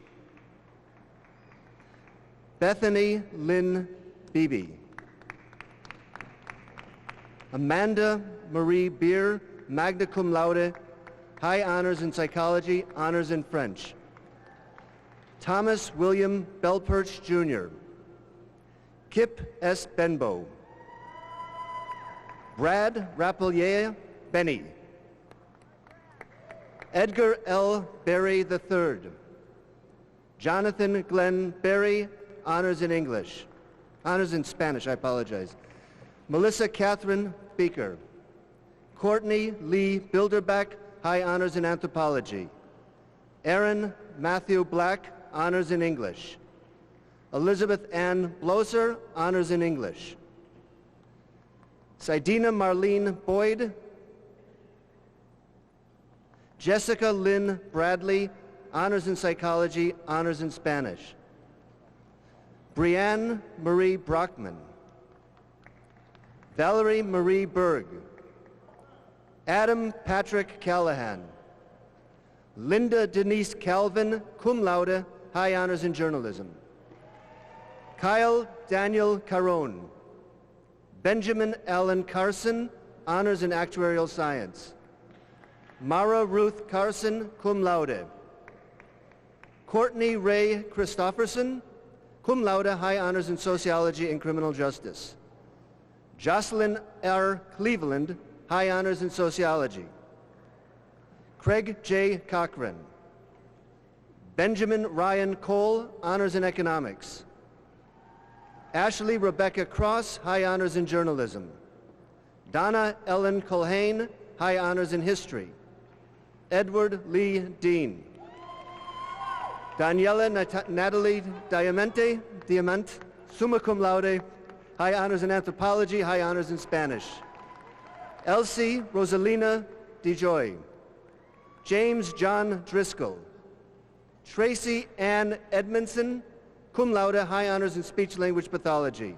[SPEAKER 16] Bethany Lynn Beebe. Amanda Marie Beer, magna cum laude, high honors in Psychology, honors in French. Thomas William Belperch, Jr. Kip S. Benbow. Brad Rapelier Benny. Edgar L. Berry III. Jonathan Glenn Berry, honors in English. Honors in Spanish, I apologize. Melissa Catherine Beaker. Courtney Lee Bilderbeck, high honors in Anthropology. Aaron Matthew Black, honors in English. Elizabeth Ann Bloser, honors in English. Sidina Marlene Boyd. Jessica Lynn Bradley, honors in Psychology, honors in Spanish. Brianne Marie Brockman. Valerie Marie Berg. Adam Patrick Callahan. Linda Denise Calvin, cum laude, high honors in Journalism. Kyle Daniel Caron. Benjamin Allen Carson, honors in Actuarial Science. Mara Ruth Carson, cum laude. Courtney Ray Christofferson, cum laude, high honors in Sociology and Criminal Justice. Jocelyn R. Cleveland, high honors in Sociology. Craig J. Cochran. Benjamin Ryan Cole, honors in Economics. Ashley Rebecca Cross, high honors in Journalism. Donna Ellen Culhane, high honors in History. Edward Lee Dean. Daniela Natalie Diamant, summa cum laude, high honors in anthropology, high honors in Spanish. Elsie Rosalina DeJoy. James John Driscoll. Tracy Ann Edmondson, cum laude, high honors in speech language pathology.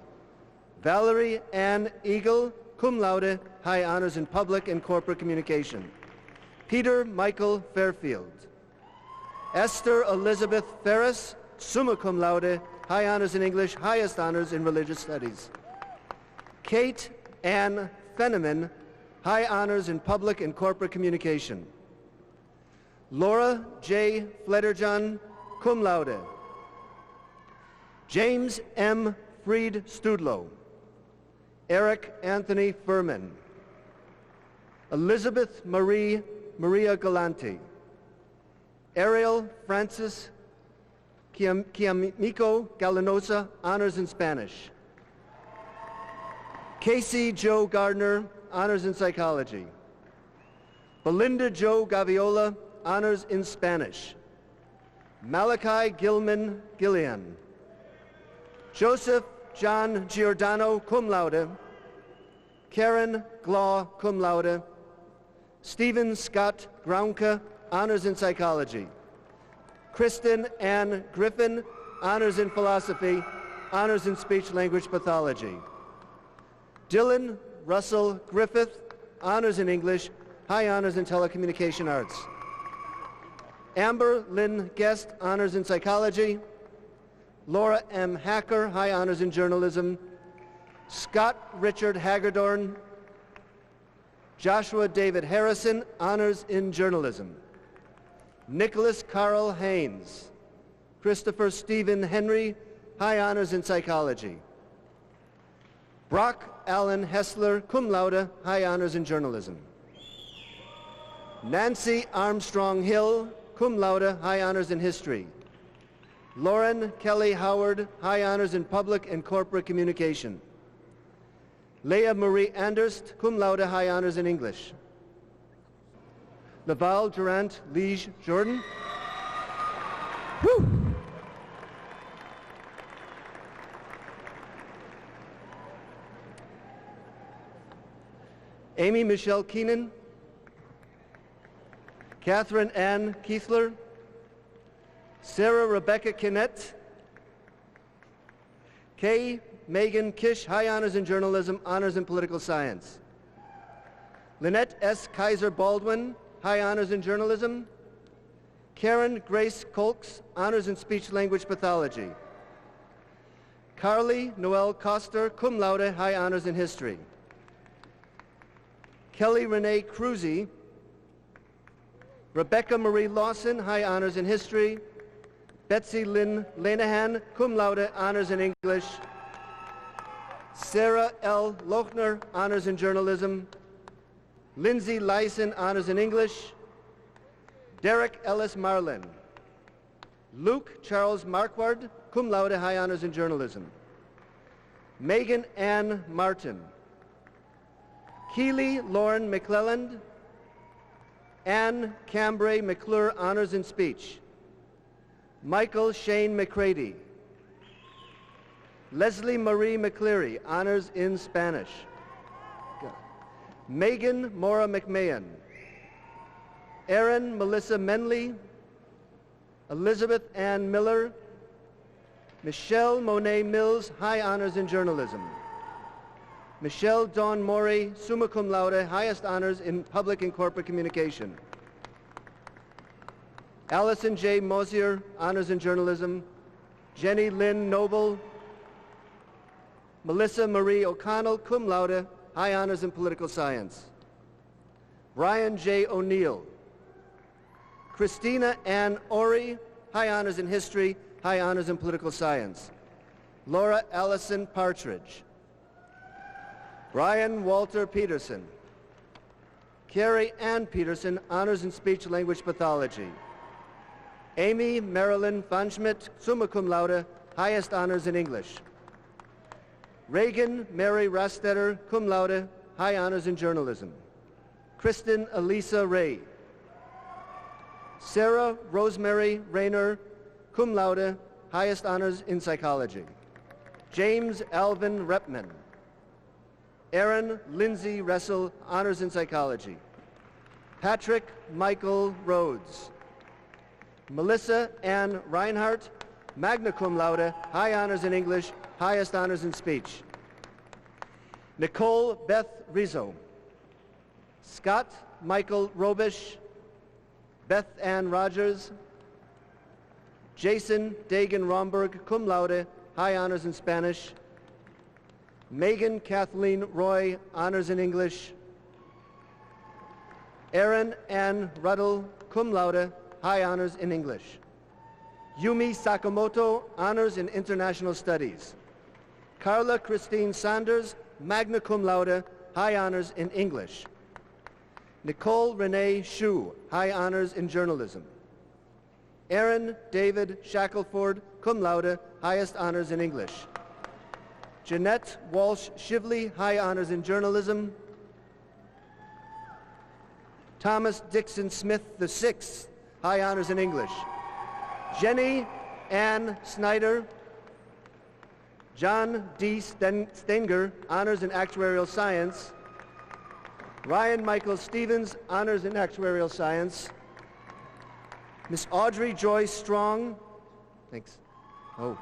[SPEAKER 16] Valerie Ann Eagle, cum laude, high honors in public and corporate communication. Peter Michael Fairfield. Esther Elizabeth Ferris, summa cum laude, high honors in English, highest honors in religious studies. Kate Ann Fenneman, high honors in public and corporate communication. Laura J. Flederjohn, cum laude. James M. Fried Studlow. Eric Anthony Furman. Elizabeth Maria Galanti. Ariel Francis Chiamico Gallinosa, honors in Spanish. Casey Joe Gardner, honors in psychology. Belinda Joe Gaviola, honors in Spanish. Malachi Gilman Gillian. Joseph John Giordano, cum laude. Karen Glaw, cum laude. Stephen Scott Grounke, honors in psychology. Kristen Ann Griffin, honors in philosophy, honors in speech language pathology. Dylan Russell Griffith, honors in English, high honors in telecommunication arts. Amber Lynn Guest, honors in psychology. Laura M. Hacker, high honors in journalism. Scott Richard Hagerdorn. Joshua David Harrison, honors in journalism. Nicholas Carl Haynes. Christopher Stephen Henry, high honors in psychology. Brock Allen Hessler, cum laude, high honors in journalism. Nancy Armstrong Hill, cum laude, high honors in history. Lauren Kelly Howard, high honors in public and corporate communication. Leah Marie Anderst, cum laude, high honors in English. Laval Durant Liege Jordan. Woo! Amy Michelle Keenan. Catherine Ann Keithler. Sarah Rebecca Kinnett. Kay Megan Kish, high honors in journalism, honors in political science. Lynette S. Kaiser Baldwin, high honors in journalism. Karen Grace Colks, honors in speech language pathology. Carly Noel Coster, cum laude, high honors in history. Kelly Renee Cruzy. Rebecca Marie Lawson, high honors in history. Betsy Lynn Lanahan, cum laude, honors in English. Sarah L. Lochner, honors in journalism. Lindsay Lyson, honors in English. Derek Ellis Marlin. Luke Charles Marquard, cum laude, high honors in journalism. Megan Ann Martin. Keely Lauren McClelland. Anne Cambray McClure, honors in speech. Michael Shane McCready. Leslie Marie McCleary, honors in Spanish. Megan Mora McMahon. Erin Melissa Menley. Elizabeth Ann Miller. Michelle Monet Mills, high honors in journalism. Michelle Dawn Morey, summa cum laude, highest honors in public and corporate communication. Allison J. Mosier, honors in journalism. Jenny Lynn Noble. Melissa Marie O'Connell, cum laude, high honors in political science. Brian J. O'Neill. Christina Ann Ori, high honors in history, high honors in political science. Laura Allison Partridge. Brian Walter Peterson. Carrie Ann Peterson, honors in speech language pathology. Amy Marilyn Fanschmidt, summa cum laude, highest honors in English. Reagan Mary Rastetter, cum laude, high honors in journalism. Kristen Elisa Ray. Sarah Rosemary Rayner, cum laude, highest honors in psychology. James Alvin Repman. Aaron Lindsay Ressel, honors in psychology. Patrick Michael Rhodes. Melissa Ann Reinhardt, magna cum laude, high honors in English, highest honors in speech. Nicole Beth Rizzo. Scott Michael Robish. Beth Ann Rogers. Jason Dagan Romberg, cum laude, high honors in Spanish. Megan Kathleen Roy, honors in English. Erin Ann Ruddle, cum laude, high honors in English. Yumi Sakamoto, honors in international studies. Carla Christine Sanders, magna cum laude, high honors in English. Nicole Renee Shu, high honors in journalism. Aaron David Shackelford, cum laude, highest honors in English. Jeanette Walsh Shively, high honors in journalism. Thomas Dixon Smith VI, high honors in English. Jenny Ann Snyder. John D. Stenger, honors in actuarial science. Ryan Michael Stevens, honors in actuarial science. Miss Audrey Joy Strong, thanks. Oh.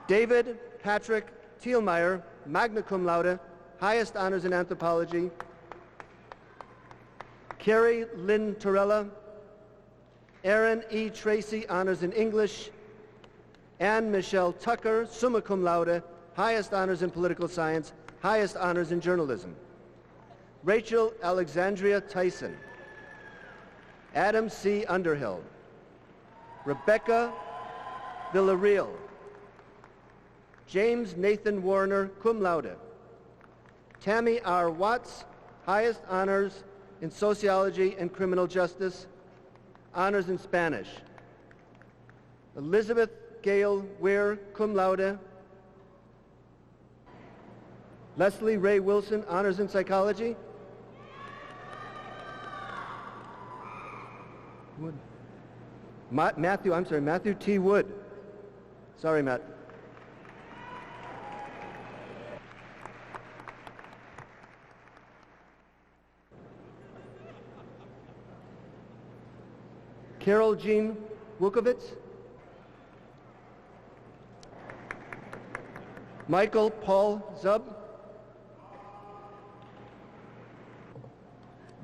[SPEAKER 16] David Patrick Thielmeyer, magna cum laude, highest honors in anthropology. Carrie Lynn Torella. Aaron E. Tracy, honors in English. Anne Michelle Tucker, summa cum laude, highest honors in political science, highest honors in journalism. Rachel Alexandria Tyson. Adam C. Underhill. Rebecca Villarreal. James Nathan Warner, cum laude. Tammy R. Watts, highest honors in sociology and criminal justice, honors in Spanish. Elizabeth Gail Weir, cum laude. Leslie Ray Wilson, honors in psychology. Wood. Matthew T. Wood. Sorry, Matt. Carol Jean Wukovitz. Michael Paul Zub.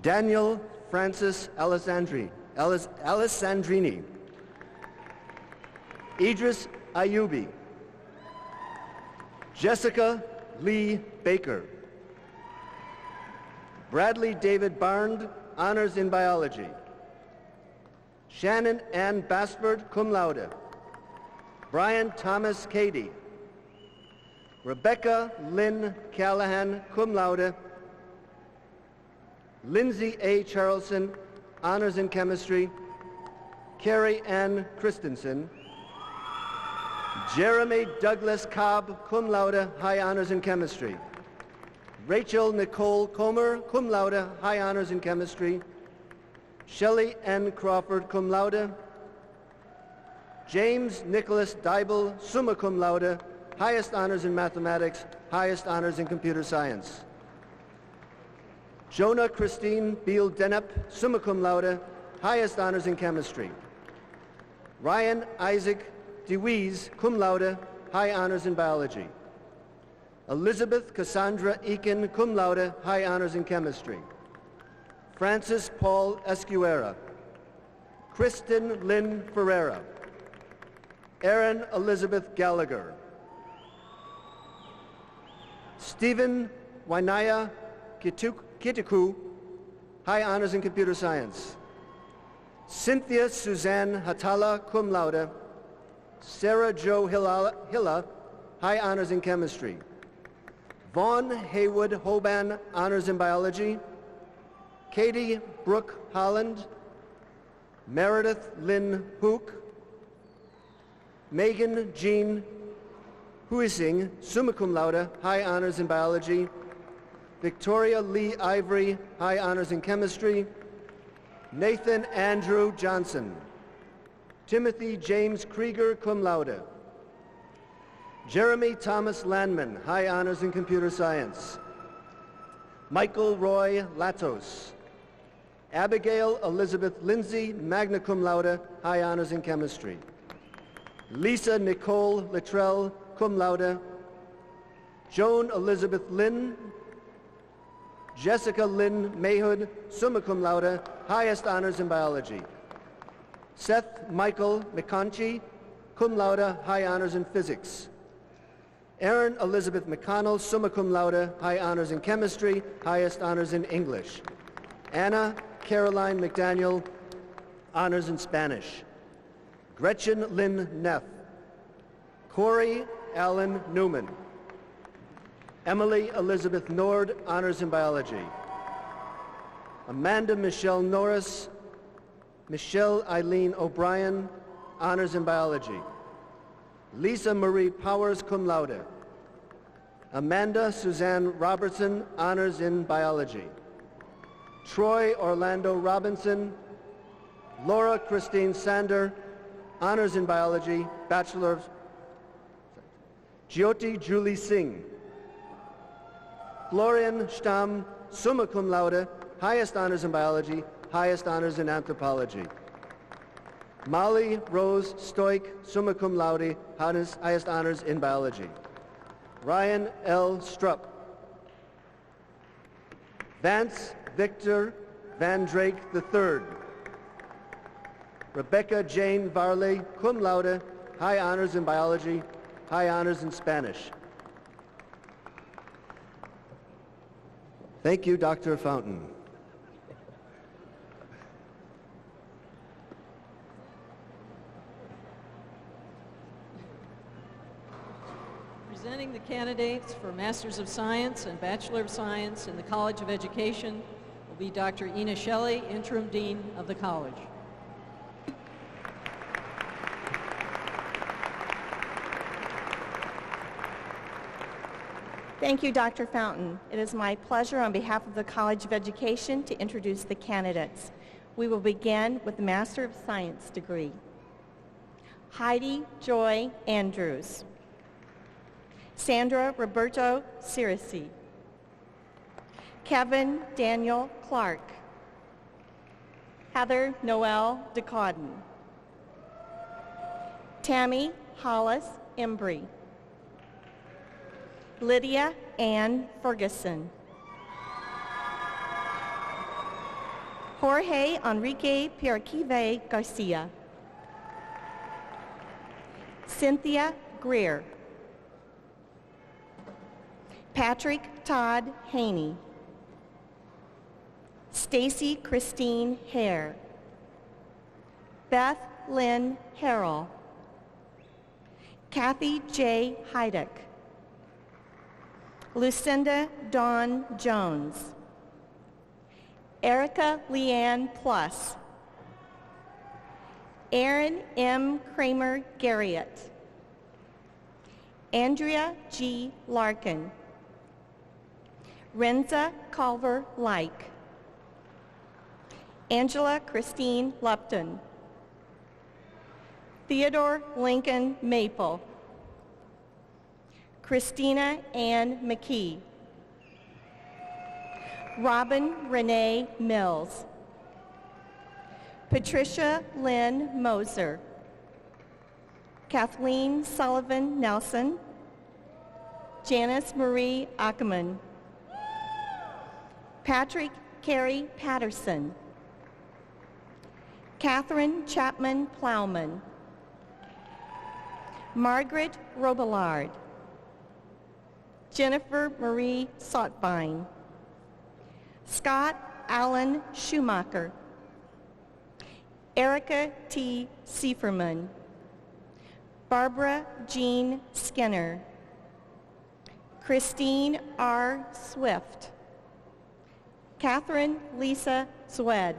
[SPEAKER 16] Daniel Francis Alessandrini. Idris Ayubi. Jessica Lee Baker. Bradley David Barnd, honors in biology. Shannon Ann Basford, cum laude. Brian Thomas Cady. Rebecca Lynn Callahan, cum laude. Lindsay A. Charlson, honors in chemistry. Carrie Ann Christensen. Jeremy Douglas Cobb, cum laude, high honors in chemistry. Rachel Nicole Comer, cum laude, high honors in chemistry. Shelley N. Crawford, cum laude. James Nicholas Dybel, summa cum laude, highest honors in mathematics, highest honors in computer science. Jonah Christine Beal Denep, summa cum laude, highest honors in chemistry. Ryan Isaac DeWeese, cum laude, high honors in biology. Elizabeth Cassandra Eakin, cum laude, high honors in chemistry. Francis Paul Escuera. Kristen Lynn Ferreira. Erin Elizabeth Gallagher. Stephen Wainaya Kitiku, high honors in computer science. Cynthia Suzanne Hatala, cum laude. Sarah Jo Hilla, high honors in chemistry. Vaughn Haywood Hoban, honors in biology. Katie Brooke Holland. Meredith Lynn Hook. Megan Jean Huising, summa cum laude, high honors in biology. Victoria Lee Ivory, high honors in chemistry. Nathan Andrew Johnson. Timothy James Krieger, cum laude. Jeremy Thomas Landman, high honors in computer science. Michael Roy Latos. Abigail Elizabeth Lindsay, magna cum laude, high honors in chemistry. Lisa Nicole Littrell, cum laude. Joan Elizabeth Lynn. Jessica Lynn Mayhood, summa cum laude, highest honors in biology. Seth Michael McConchie, cum laude, high honors in physics. Erin Elizabeth McConnell, summa cum laude, high honors in chemistry, highest honors in English. Anna Caroline McDaniel, honors in Spanish. Gretchen Lynn Neff. Corey Allen Newman. Emily Elizabeth Nord, honors in biology. Amanda Michelle Norris. Michelle Eileen O'Brien, honors in biology. Lisa Marie Powers, cum laude. Amanda Suzanne Robertson, honors in biology. Troy Orlando Robinson. Laura Christine Sander, honors in biology, Bachelor of... Jyoti Julie Singh. Florian Stamm, summa cum laude, highest honors in biology, highest honors in anthropology. Molly Rose Stoik, summa cum laude, highest honors in biology. Ryan L. Strupp. Vance Victor Van Drake III. Rebecca Jane Varley, cum laude, high honors in biology, high honors in Spanish. Thank you, Dr. Fountain.
[SPEAKER 14] Presenting the candidates for Masters of Science and Bachelor of Science in the College of Education will be Dr. Jennie Shively, Interim Dean of the College.
[SPEAKER 17] Thank you, Dr. Fountain. It is my pleasure on behalf of the College of Education to introduce the candidates. We will begin with the Master of Science degree. Heidi Joy Andrews. Sandra Roberto Cirisi. Kevin Daniel Clark. Heather Noel DeCauden. Tammy Hollis Embry. Lydia Ann Ferguson. Jorge Enrique Pierquive Garcia. Cynthia Greer. Patrick Todd Haney. Stacy Christine Hare. Beth Lynn Harrell. Kathy J. Heideck. Lucinda Dawn Jones. Erica Leanne Plus. Aaron M. Kramer Garriott. Andrea G. Larkin. Renza Culver Like. Angela Christine Lupton. Theodore Lincoln Maple. Christina Ann McKee. Robin Renee Mills. Patricia Lynn Moser. Kathleen Sullivan Nelson. Janice Marie Ackerman. Patrick Carey Patterson. Catherine Chapman Plowman. Margaret Robillard. Jennifer Marie Sotbein. Scott Allen Schumacher. Erica T. Sieferman. Barbara Jean Skinner. Christine R. Swift. Catherine Lisa Zwed.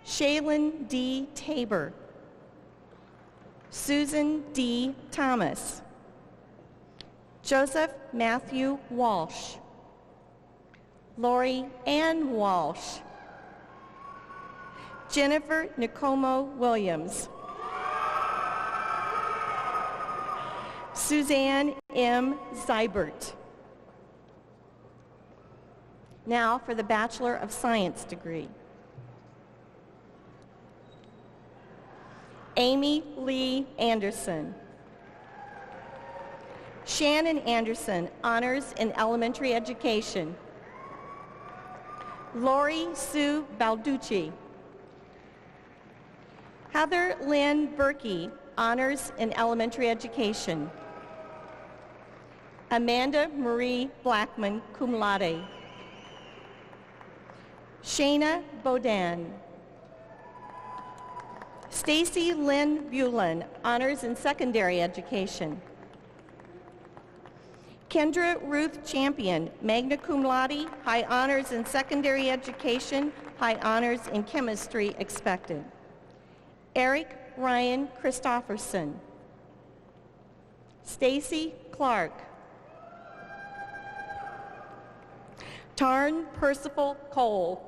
[SPEAKER 17] Shaylin D. Tabor. Susan D. Thomas. Joseph Matthew Walsh. Lori Ann Walsh. Jennifer Nicomo Williams. Suzanne M. Zybert. Now for the Bachelor of Science degree. Amy Lee Anderson. Shannon Anderson, Honors in Elementary Education. Lori Sue Balducci. Heather Lynn Berkey, Honors in Elementary Education. Amanda Marie Blackman, cum laude. Shayna Bodan. Stacy Lynn Bulin, Honors in Secondary Education. Kendra Ruth Champion, magna cum laude, high honors in secondary education, high honors in chemistry expected. Eric Ryan Christofferson. Stacy Clark. Tarn Percival Cole.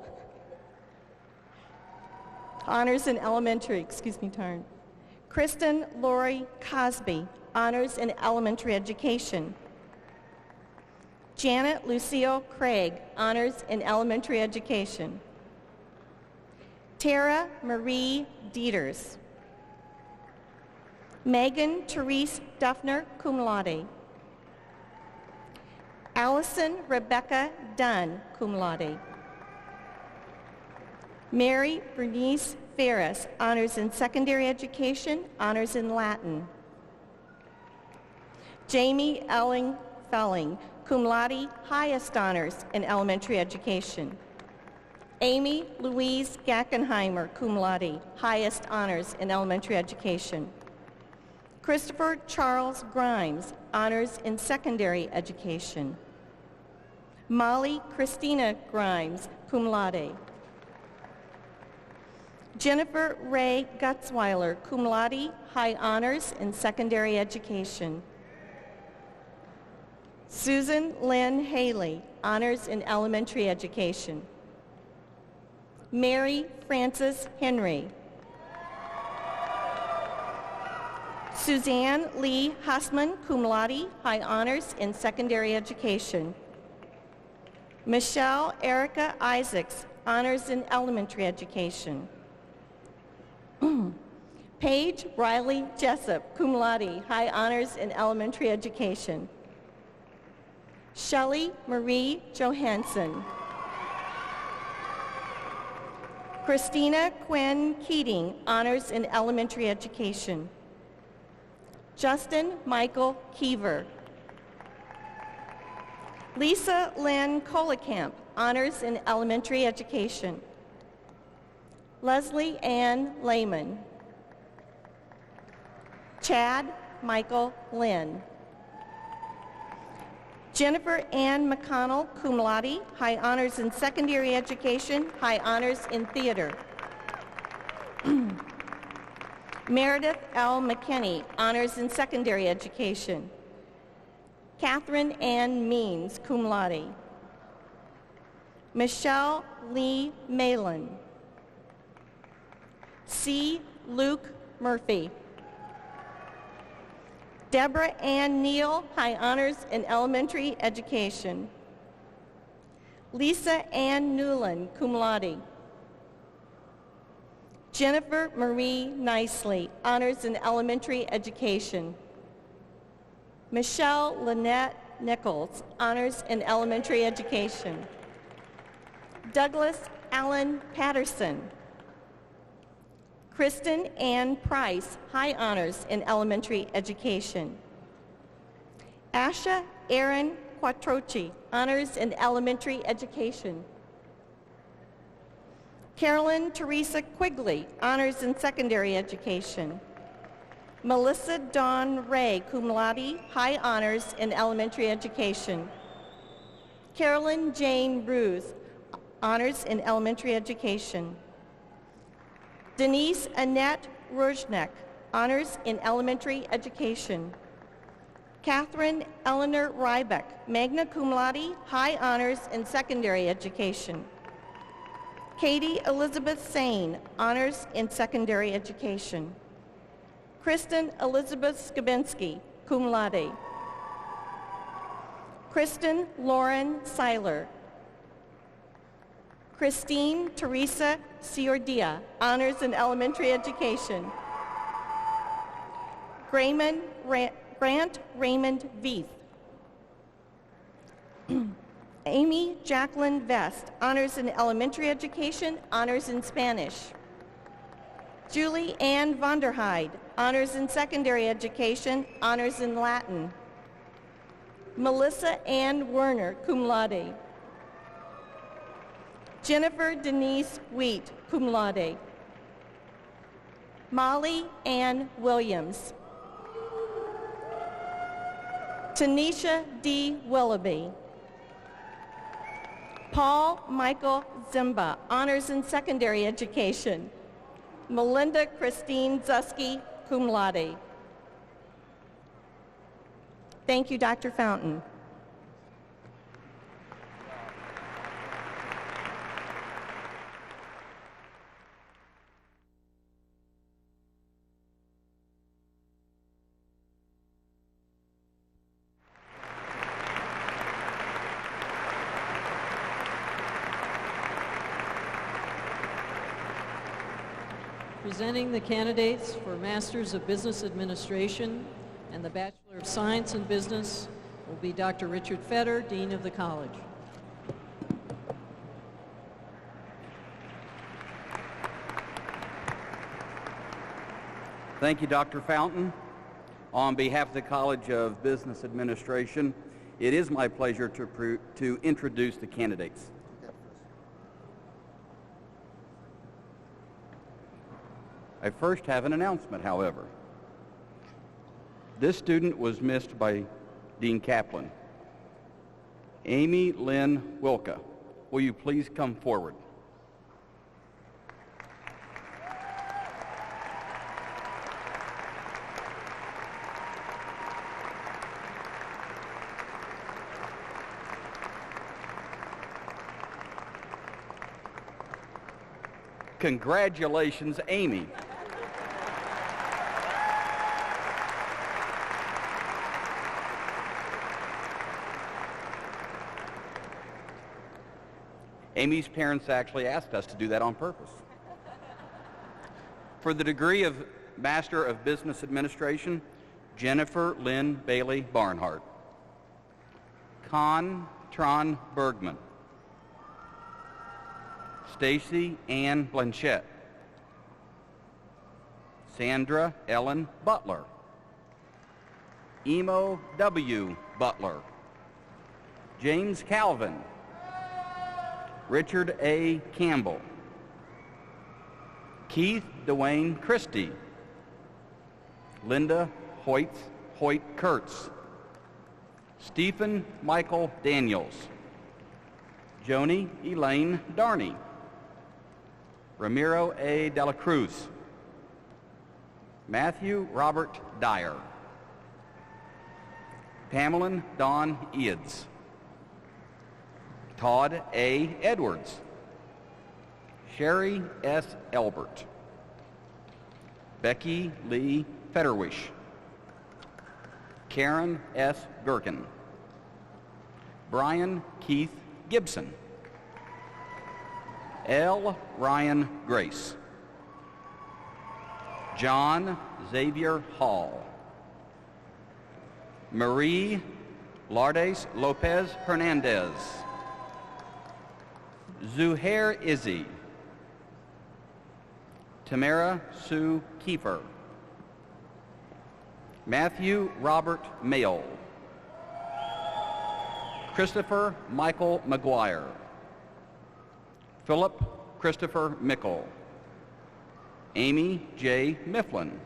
[SPEAKER 17] Honors in elementary, Tarn. Kristen Lori Cosby, honors in elementary education. Janet Lucille Craig, honors in elementary education. Tara Marie Dieters. Megan Therese Duffner, cum laude. Allison Rebecca Dunn, cum laude. Mary Bernice Ferris, honors in secondary education, honors in Latin. Jamie Elling Felling, cum laude, highest honors in elementary education. Amy Louise Gackenheimer, cum laude, highest honors in elementary education. Christopher Charles Grimes, honors in secondary education. Molly Christina Grimes, cum laude. Jennifer Ray Gutzweiler, cum laude, high honors in secondary education. Susan Lynn Haley, honors in elementary education. Mary Frances Henry. Suzanne Lee Hussman, cum laude, high honors in secondary education. Michelle Erica Isaacs, honors in elementary education. Paige Riley Jessup, cum laude, high honors in elementary education. Shelley Marie Johansson. Christina Quinn Keating, honors in elementary education. Justin Michael Kiever. Lisa Lynn Kohlekamp, honors in elementary education. Leslie Ann Lehman. Chad Michael Lynn. Jennifer Ann McConnell, cum laude, high honors in secondary education, high honors in theater. Meredith L. McKinney, honors in secondary education. Catherine Ann Means, cum laude. Michelle Lee Malin. C. Luke Murphy. Deborah Ann Neal, high honors in elementary education. Lisa Ann Newland, cum laude. Jennifer Marie Nicely, honors in elementary education. Michelle Lynette Nichols, honors in elementary education. Douglas Allen Patterson. Kristen Ann Price, high honors in elementary education. Asha Erin Quattrochi, honors in elementary education. Carolyn Teresa Quigley, honors in secondary education. Melissa Dawn Ray, cum laude, high honors in elementary education. Carolyn Jane Ruth, honors in elementary education. Denise Annette Rojnek, honors in elementary education. Catherine Eleanor Rybeck, magna cum laude, high honors in secondary education. Katie Elizabeth Sane, honors in secondary education. Kristen Elizabeth Skabinski, cum laude. Kristen Lauren Seiler. Christine Teresa Ciordia, honors in elementary education. Grant Raymond Veith. Amy Jacqueline Vest, honors in elementary education, honors in Spanish. Julie Ann Vonderheide, honors in secondary education, honors in Latin. Melissa Ann Werner, cum laude. Jennifer Denise Wheat, cum laude. Molly Ann Williams. Tanisha D. Willoughby. Paul Michael Zimba, honors in secondary education. Melinda Christine Zusky, cum laude. Thank you, Dr. Fountain.
[SPEAKER 14] Presenting the candidates for Masters of Business Administration and the Bachelor of Science in Business will be Dr. Richard Fetter, Dean of the College.
[SPEAKER 18] Thank you, Dr. Fountain. On behalf of the College of Business Administration, it is my pleasure to introduce the candidates. I first have an announcement, however. This student was missed by Dean Kaplan. Amy Lynn Wilka, will you please come forward? Congratulations, Amy. Amy's parents actually asked us to do that on purpose. For the degree of Master of Business Administration, Jennifer Lynn Bailey Barnhart. Con Tron Bergman. Stacy Ann Blanchette. Sandra Ellen Butler. Emo W. Butler. James Calvin. Richard A. Campbell. Keith Dwayne Christie. Linda Hoyt Kurtz. Stephen Michael Daniels. Joni Elaine Darney. Ramiro A. De La Cruz. Matthew Robert Dyer. Pamela Dawn Eads. Todd A. Edwards. Sherry S. Elbert. Becky Lee Fetterwish. Karen S. Gherkin. Brian Keith Gibson. L. Ryan Grace. John Xavier Hall. Marie Lourdes Lopez Hernandez. Zuhair Izzy. Tamara Sue Kiefer. Matthew Robert Mayle. Christopher Michael McGuire. Philip Christopher Mickle. Amy J. Mifflin.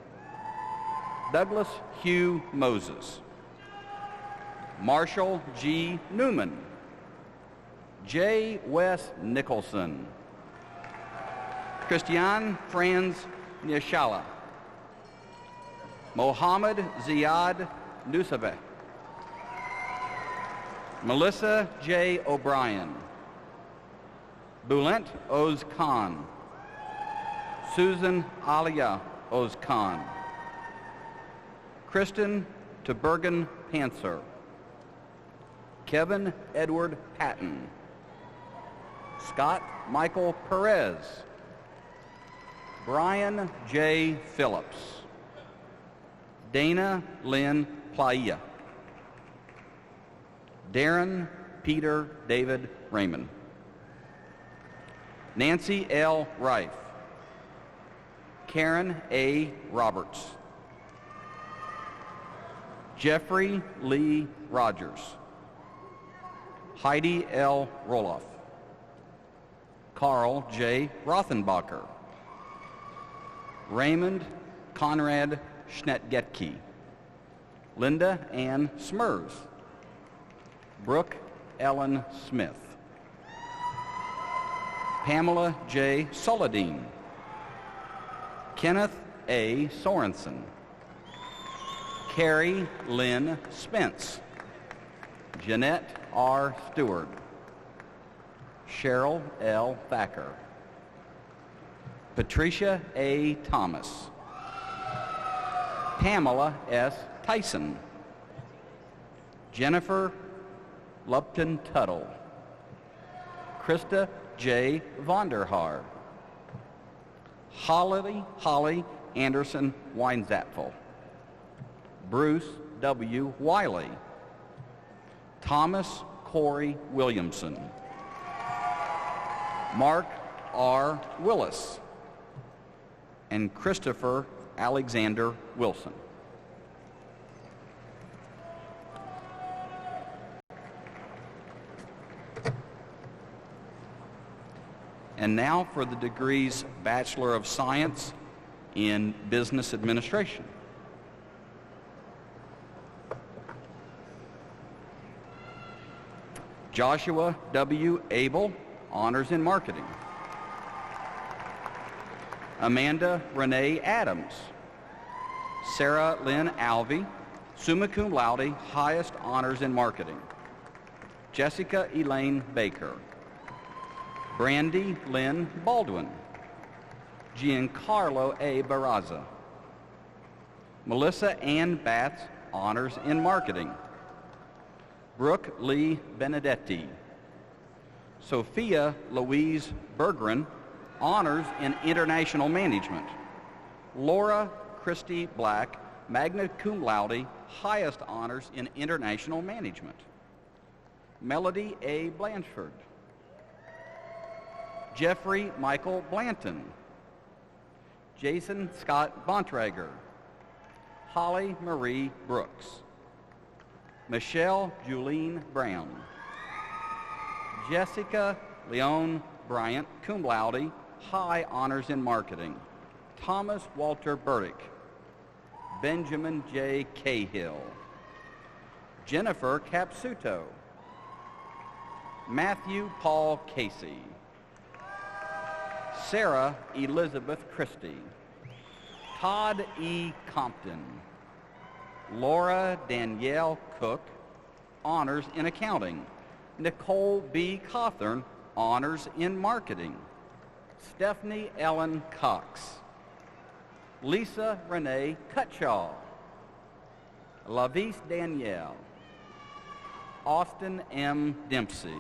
[SPEAKER 18] Douglas Hugh Moses. Marshall G. Newman. J. Wes Nicholson. Christian Franz Nishala. Mohammed Ziad Nusabeh. Melissa J. O'Brien. Bulent Oz Khan, Susan Alia Oz Khan, Kristen Tebergen Panzer, Kevin Edward Patton, Scott Michael Perez, Brian J. Phillips, Dana Lynn Playa, Darren Peter David Raymond, Nancy L. Reif, Karen A. Roberts, Jeffrey Lee Rogers, Heidi L. Roloff, Carl J. Rothenbacher, Raymond Conrad Schnetgetke, Linda Ann Smers, Brooke Ellen Smith, Pamela J. Soladine, Kenneth A. Sorensen, Carrie Lynn Spence, Jeanette R. Stewart, Cheryl L. Thacker, Patricia A. Thomas, Pamela S. Tyson, Jennifer Lupton Tuttle, Krista J. Vonderhaar, Holly Anderson Weinzapfel, Bruce W. Wiley, Thomas Corey Williamson, Mark R. Willis, and Christopher Alexander Wilson. And now for the degrees Bachelor of Science in Business Administration. Joshua W. Abel, Honors in Marketing. Amanda Renee Adams. Sarah Lynn Alvey, summa cum laude, highest honors in marketing. Jessica Elaine Baker. Brandy Lynn Baldwin. Giancarlo A. Barraza. Melissa Ann Batts, honors in marketing. Brooke Lee Benedetti. Sophia Louise Berggren, honors in international management. Laura Christy Black, magna cum laude, highest honors in international management. Melody A. Blanchford. Jeffrey Michael Blanton. Jason Scott Bontrager. Holly Marie Brooks. Michelle Julene Brown. Jessica Leon Bryant, cum laude, high honors in marketing. Thomas Walter Burdick. Benjamin J. Cahill. Jennifer Capsuto. Matthew Paul Casey. Sarah Elizabeth Christie. Todd E. Compton. Laura Danielle Cook, honors in accounting. Nicole B. Cawthorn, honors in marketing. Stephanie Ellen Cox. Lisa Renee Cutshaw. Lavis Danielle. Austin M. Dempsey.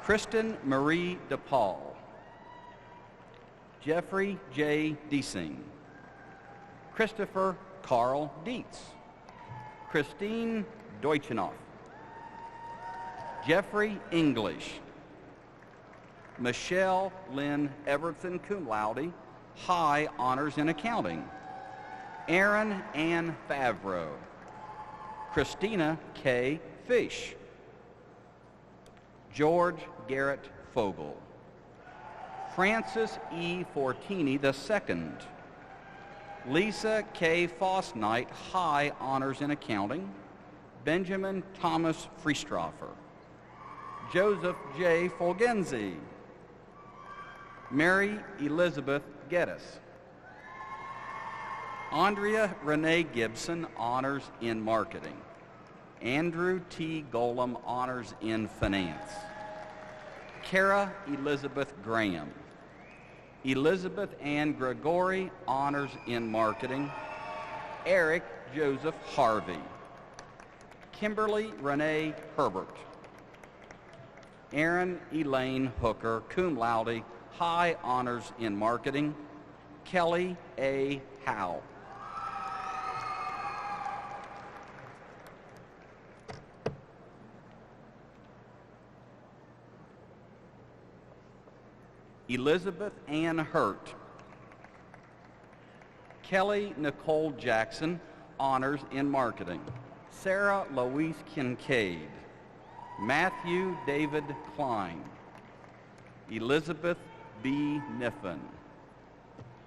[SPEAKER 18] Kristen Marie DePaul. Jeffrey J. Deasing. Christopher Carl Dietz. Christine Deutschenoff. Jeffrey English. Michelle Lynn Everton, cum laude, high honors in accounting. Aaron Ann Favreau. Christina K. Fish. George Garrett Fogel. Francis E. Fortini II. Lisa K. Fosnight, high honors in accounting. Benjamin Thomas Friestroffer. Joseph J. Fulgenzi. Mary Elizabeth Geddes. Andrea Renee Gibson, honors in marketing. Andrew T. Golem, honors in finance. Kara Elizabeth Graham. Elizabeth Ann Gregory, honors in marketing. Eric Joseph Harvey. Kimberly Renee Herbert. Aaron Elaine Hooker, cum laude, high honors in marketing. Kelly A. Howe. Elizabeth Ann Hurt. Kelly Nicole Jackson, honors in marketing. Sarah Louise Kincaid. Matthew David Klein. Elizabeth B. Niffen.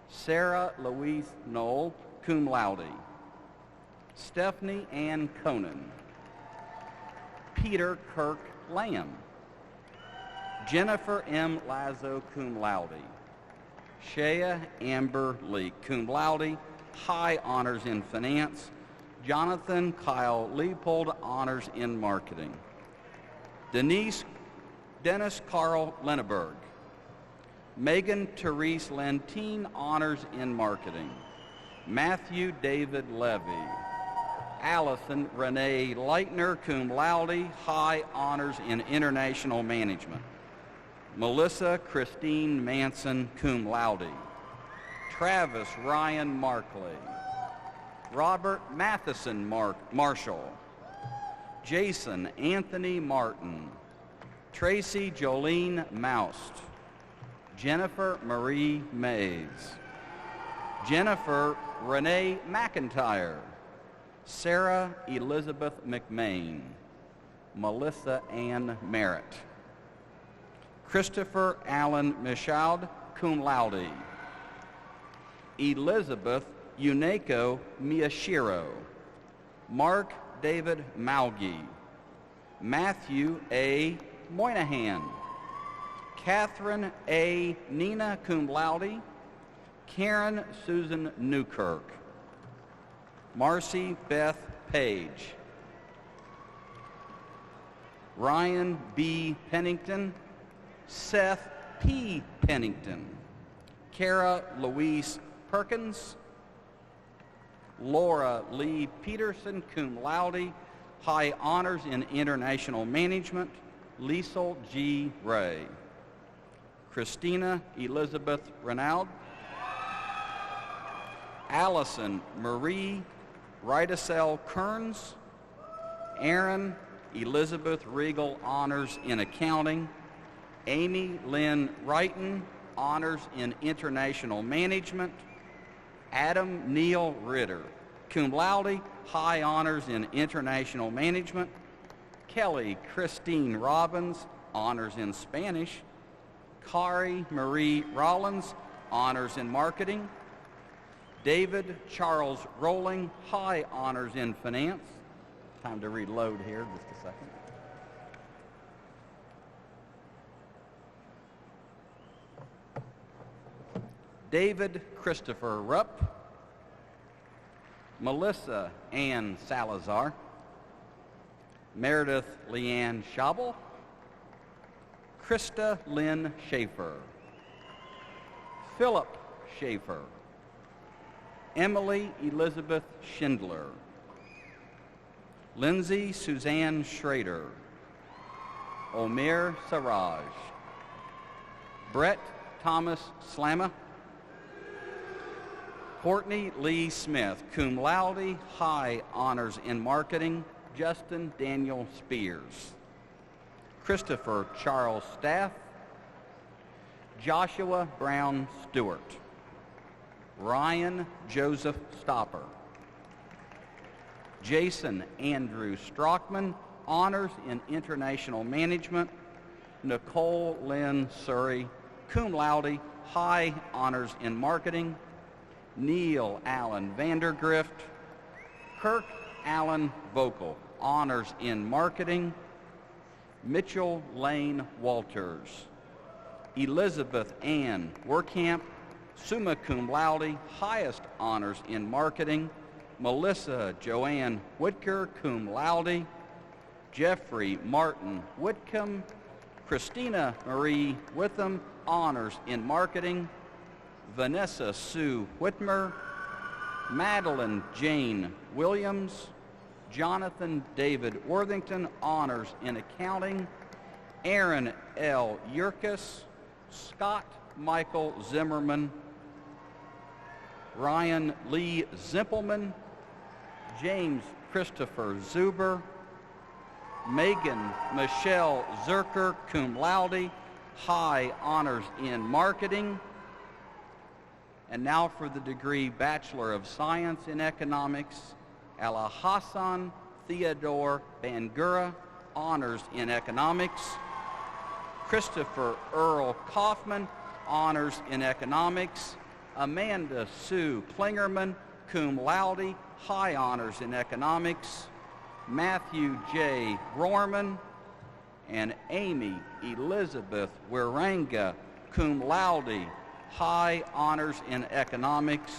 [SPEAKER 18] Sarah Louise Knoll, cum laude. Stephanie Ann Conan. Peter Kirk Lamb. Jennifer M. Lazo, cum laude. Shea Amber Lee, cum laude, high honors in finance. Jonathan Kyle Leopold, honors in marketing. Dennis Carl Lenneberg. Megan Therese Lentine, honors in marketing. Matthew David Levy. Allison Renee Leitner, cum laude, high honors in international management. Melissa Christine Manson, cum laude. Travis Ryan Markley. Robert Matheson Marshall. Jason Anthony Martin. Tracy Jolene Moust. Jennifer Marie Mays. Jennifer Renee McIntyre. Sarah Elizabeth McMain. Melissa Ann Merritt. Christopher Allen Michaud, cum laude. Elizabeth Uneko Miyashiro. Mark David Maugi. Matthew A. Moynihan. Catherine A. Nina, cum laude. Karen Susan Newkirk. Marcy Beth Page. Ryan B. Pennington. Seth P. Pennington. Kara Louise Perkins. Laura Lee Peterson, cum laude, high honors in international management. Liesel G. Ray. Christina Elizabeth Renaud. Allison Marie Ridicel Kearns. Aaron Elizabeth Regal, honors in accounting. Amy Lynn Wrighton, honors in international management. Adam Neil Ritter, cum laude, high honors in international management. Kelly Christine Robbins, honors in Spanish. Kari Marie Rollins, honors in marketing. David Charles Rowling, high honors in finance. Time to reload here, just a second. David Christopher Rupp. Melissa Ann Salazar. Meredith Leanne Schabel. Krista Lynn Schaefer. Philip Schaefer. Emily Elizabeth Schindler. Lindsay Suzanne Schrader. Omer Saraj. Brett Thomas Slamma. Courtney Lee Smith, cum laude, high honors in marketing. Justin Daniel Spears. Christopher Charles Staff. Joshua Brown Stewart. Ryan Joseph Stopper. Jason Andrew Strockman, honors in international management. Nicole Lynn Surrey, cum laude, high honors in marketing. Neil Allen Vandergrift. Kirk Allen Vocal, honors in marketing. Mitchell Lane Walters. Elizabeth Ann Werkamp, summa cum laude, highest honors in marketing. Melissa Joanne Whitker, cum laude. Jeffrey Martin Whitcomb. Christina Marie Witham, honors in marketing. Vanessa Sue Whitmer, Madeline Jane Williams, Jonathan David Worthington, honors in accounting. Aaron L. Yerkes, Scott Michael Zimmerman, Ryan Lee Zimpelman, James Christopher Zuber, Megan Michelle Zerker, cum laude, high honors in marketing. And now for the degree Bachelor of Science in Economics, Ala Hassan Theodore Bangura, honors in economics. Christopher Earl Kaufman, honors in economics. Amanda Sue Klingerman, cum laude, high honors in economics. Matthew J. Rohrman and Amy Elizabeth Wiranga, cum laude, high honors in economics.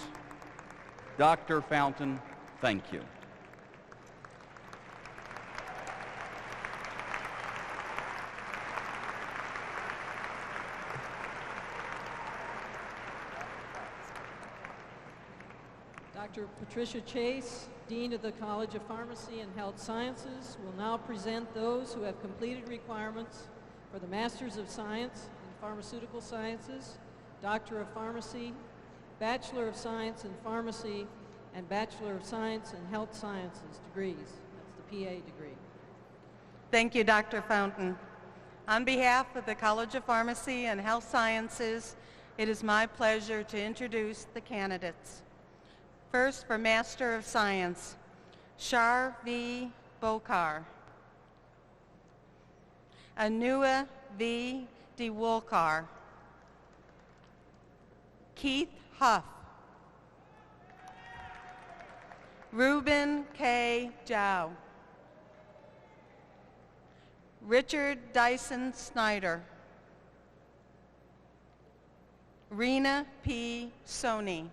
[SPEAKER 18] Dr. Fountain, thank you.
[SPEAKER 14] Dr. Patricia Chase, Dean of the College of Pharmacy and Health Sciences, will now present those who have completed requirements for the Masters of Science in Pharmaceutical Sciences, Doctor of Pharmacy, Bachelor of Science in Pharmacy, and Bachelor of Science in Health Sciences degrees. That's the PA degree.
[SPEAKER 19] Thank you, Dr. Fountain. On behalf of the College of Pharmacy and Health Sciences, it is my pleasure to introduce the candidates. First, for Master of Science, Shar V. Bokar, Anua V. DeWolkar, Keith Huff, Reuben K. Zhao, Richard Dyson Snyder, Rena P. Soni,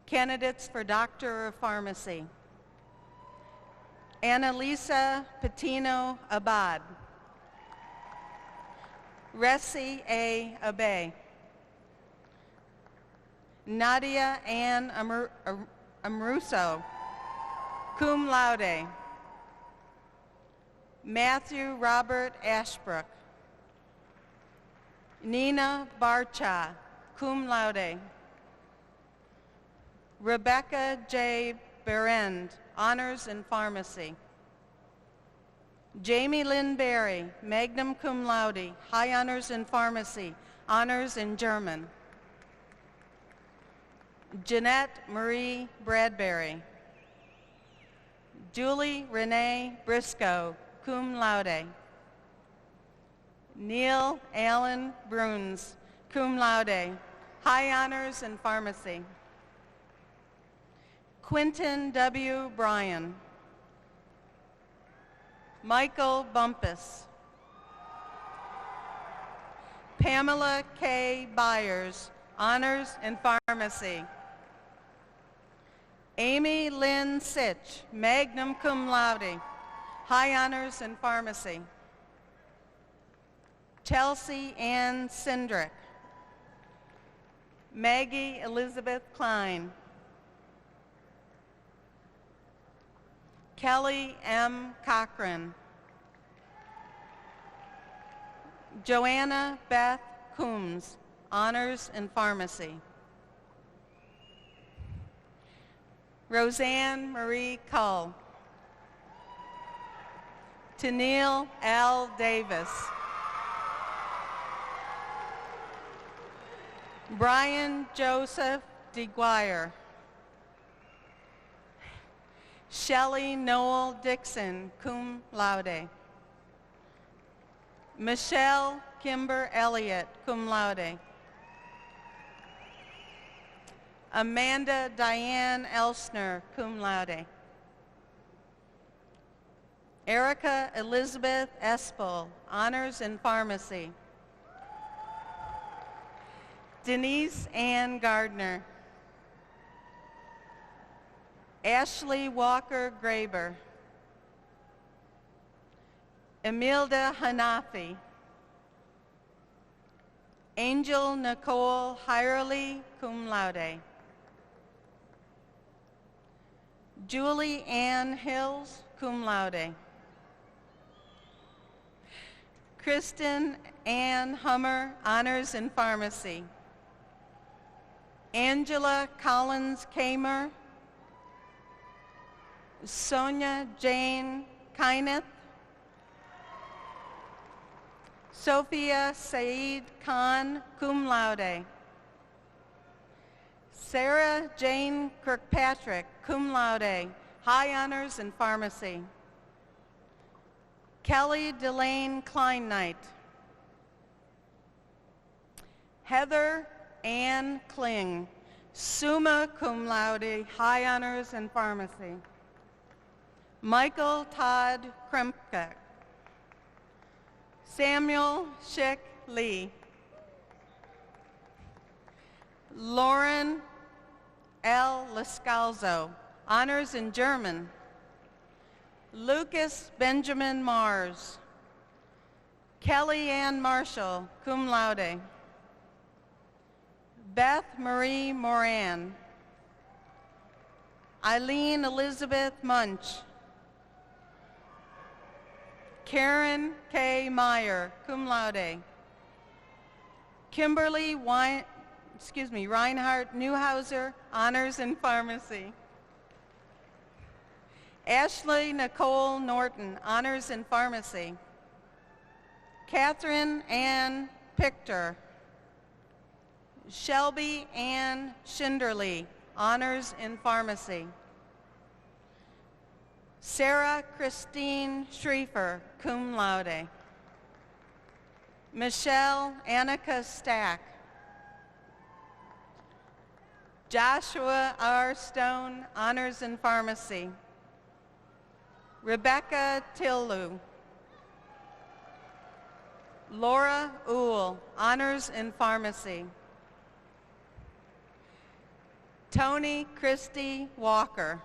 [SPEAKER 19] candidates for Doctor of Pharmacy, Annalisa Patino Abad, Ressi A. Abe, Nadia Ann Amruso, cum laude, Matthew Robert Ashbrook, Nina Barcha, cum laude, Rebecca J. Berend, honors in pharmacy, Jamie Lynn Berry, magna cum laude, high honors in pharmacy, honors in German, Jeanette Marie Bradbury, Julie Renee Briscoe, cum laude, Neil Allen Bruns, cum laude, high honors in pharmacy, Quentin W. Bryan, Michael Bumpus, Pamela K. Byers, honors in pharmacy, Amy Lynn Sitch, magna cum laude, high honors in pharmacy, Chelsea Ann Sindrick, Maggie Elizabeth Klein, Kelly M. Cochran, Joanna Beth Coombs, honors in pharmacy, Roseanne Marie Cull, Tennille L. Davis, Brian Joseph DeGuire, Shelley Noel Dixon, cum laude, Michelle Kimber Elliott, cum laude, Amanda Diane Elsner, cum laude, Erica Elizabeth Espel, honors in pharmacy, Denise Ann Gardner, Ashley Walker Graber, Emilda Hanafi, Angel Nicole Hirely, cum laude. Julie Ann Hills, cum laude. Kristen Ann Hummer, honors in pharmacy. Angela Collins Kamer, Sonia Jane Kyneth, Sophia Saeed Khan, cum laude. Sarah Jane Kirkpatrick, cum laude, high honors in pharmacy. Kelly Delane Kleinknight. Heather Ann Kling, summa cum laude, high honors in pharmacy. Michael Todd Krempke. Samuel Schick Lee. Lauren L. Lescalzo, honors in German. Lucas Benjamin Mars. Kelly Ann Marshall, cum laude. Beth Marie Moran. Eileen Elizabeth Munch. Karen K. Meyer, cum laude. Kimberly Reinhardt Newhauser, honors in pharmacy. Ashley Nicole Norton, honors in pharmacy. Catherine Ann Pichter. Shelby Ann Schinderly, honors in pharmacy. Sarah Christine Schriefer, cum laude. Michelle Annika Stack. Joshua R. Stone, honors in pharmacy. Rebecca Tillu. Laura Uhl, honors in pharmacy. Tony Christie Walker.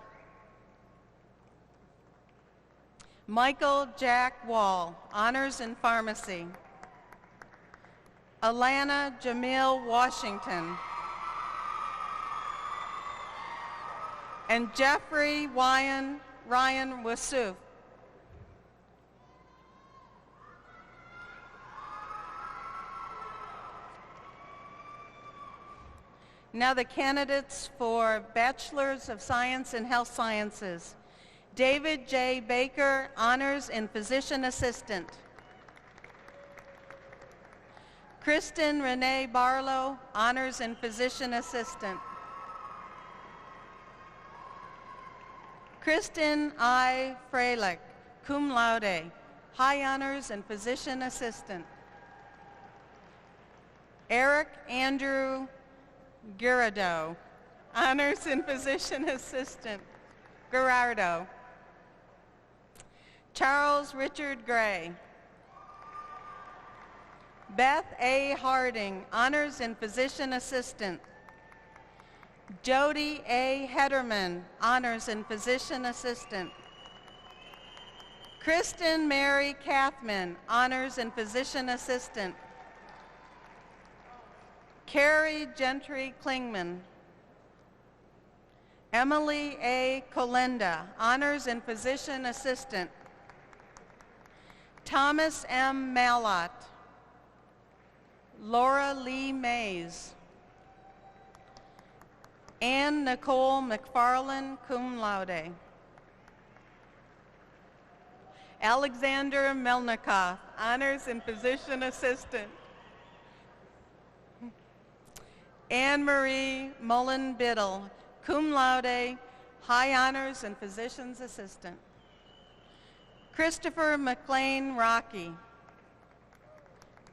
[SPEAKER 19] Michael Jack Wall, honors in pharmacy. Alana Jamil Washington. And Jeffrey Ryan Wasuf. Now the candidates for Bachelors of Science in Health Sciences. David J. Baker, honors in Physician Assistant. Kristen Renee Barlow, honors in Physician Assistant. Kristen I. Freilich, cum laude, high honors in Physician Assistant. Eric Andrew Girardo, honors in Physician Assistant. Gerardo. Charles Richard Gray. Beth A. Harding, honors in Physician Assistant. Jody A. Hederman, honors in Physician Assistant. Kristen Mary Kathman, honors in Physician Assistant. Carrie Gentry Klingman. Emily A. Kolenda, honors in Physician Assistant. Thomas M. Mallott. Laura Lee Mays. Ann Nicole McFarland, cum laude. Alexander Melnikoff, honors in Physician Assistant. Anne Marie Mullen Biddle, cum laude, high honors in Physician's Assistant. Christopher McLean Rocky.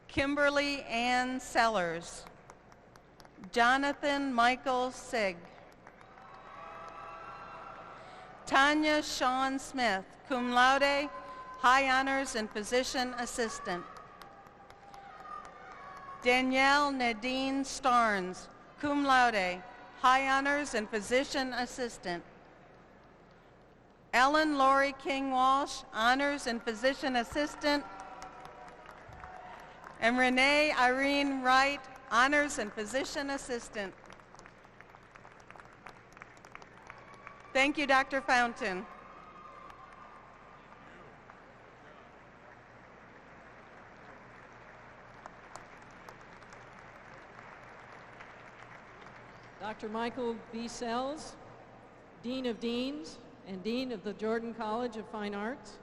[SPEAKER 19] Kimberly Ann Sellers. Jonathan Michael Sigg. Tanya Sean Smith, cum laude, high honors in Physician Assistant. Danielle Nadine Starnes, cum laude, high honors in Physician Assistant. Ellen Lori King Walsh, Honors in Physician Assistant, and Renee Irene Wright, Honors in Physician Assistant. Thank you, Dr. Fountain.
[SPEAKER 14] Dr. Michael B. Sells, Dean of Deans and Dean of the Jordan College of Fine Arts,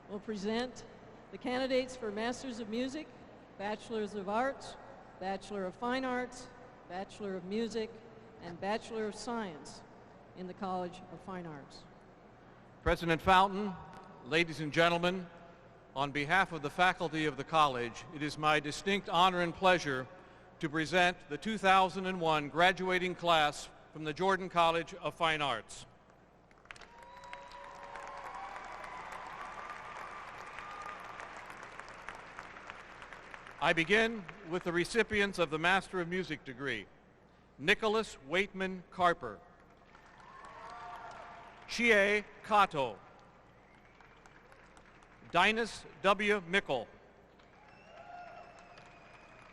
[SPEAKER 14] will present the candidates for Masters of Music, Bachelors of Arts, Bachelor of Fine Arts, Bachelor of Music, and Bachelor of Science in the College of Fine Arts.
[SPEAKER 20] President Fountain, ladies and gentlemen, on behalf of the faculty of the college, it is my distinct honor and pleasure to present the 2001 graduating class from the Jordan College of Fine Arts. I begin with the recipients of the Master of Music degree: Nicholas Waitman Carper, Chie Kato, Dinus W. Mickle,